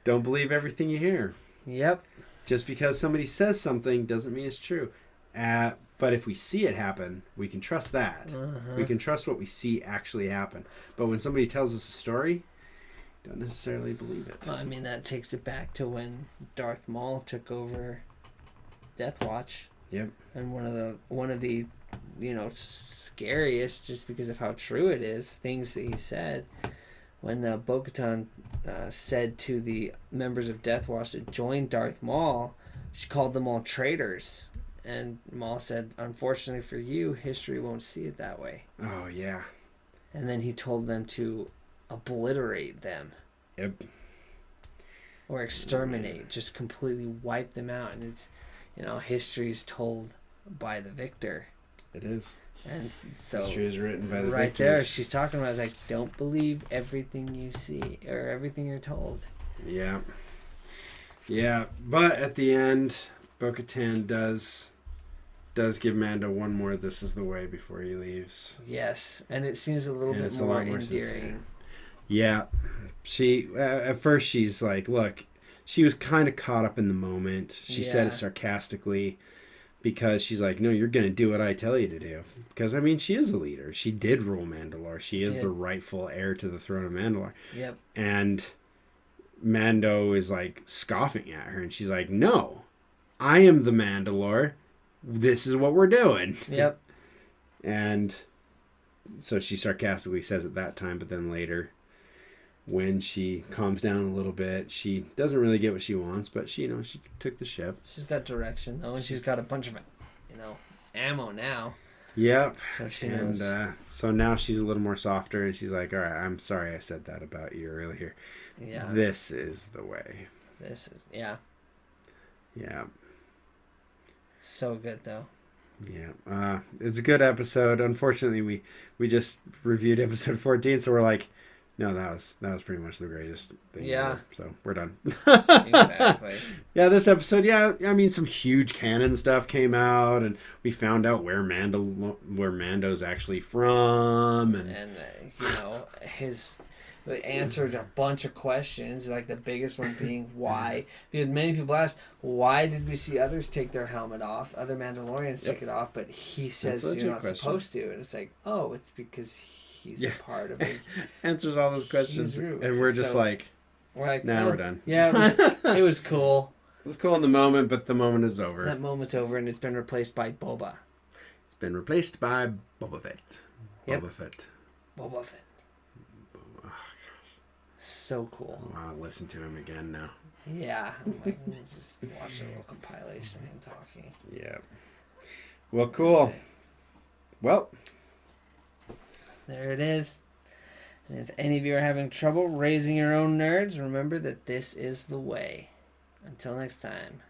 Don't believe everything you hear. Yep. Just because somebody says something doesn't mean it's true. But if we see it happen, we can trust that. We can trust what we see actually happen. But when somebody tells us a story, don't necessarily believe it. Well, I mean, that takes it back to when Darth Maul took over Death Watch. Yep. And one of the scariest, just because of how true it is, things that he said when Bo-Katan said to the members of Death Watch that joined Darth Maul, she called them all traitors, and Maul said, "Unfortunately for you, history won't see it that way." Oh yeah. And then he told them to obliterate them. Yep. Or exterminate, just completely wipe them out, and it's history's told by the victor. It is. And so history is written by the right victors. there, she's talking about, like, don't believe everything you see or everything you're told. Yeah. Yeah, but at the end, Bo-Katan does give Mando one more "this is the way" before he leaves. Yes, and it seems a little bit more endearing. Sincere. Yeah. She at first she's like, look, she was kind of caught up in the moment. She said it sarcastically because she's like, no, you're going to do what I tell you to do. Because, I mean, she is a leader. She did rule Mandalore. She is the rightful heir to the throne of Mandalore. Yep. And Mando is like scoffing at her, and she's like, no, I am the Mandalore. This is what we're doing. Yep. And so she sarcastically says at that time, but then later, when she calms down a little bit, she doesn't really get what she wants, but she took the ship. She's got direction though, and she's got a bunch of ammo now. Yep. So she knows. And so now she's a little more softer, and she's like, all right, I'm sorry I said that about you earlier. Yeah. This is the way. Yeah. So good though. Yeah. It's a good episode. Unfortunately, we just reviewed episode 14, so we're like, no, that was pretty much the greatest thing ever. So we're done. Exactly. Yeah, this episode, I mean, some huge canon stuff came out, and we found out where Mando's actually from, and his answered a bunch of questions, like the biggest one being why, because many people asked, why did we see others take their helmet off, other Mandalorians take it off, but he says you're not supposed to, and it's like, oh, it's because he's a part of it. Answers all those questions, and we're just like, we're done. Yeah, it was cool. It was cool in the moment, but the moment is over. That moment's over, and it's been replaced by Boba. It's been replaced by Boba Fett. Yep. Boba Fett. Boba Fett. Oh, gosh. So cool. I want to listen to him again now. Yeah. I'm like, let's just watch a little compilation of him talking. Yeah. Well, cool. Okay. Well, there it is. And if any of you are having trouble raising your own nerds, remember that this is the way. Until next time.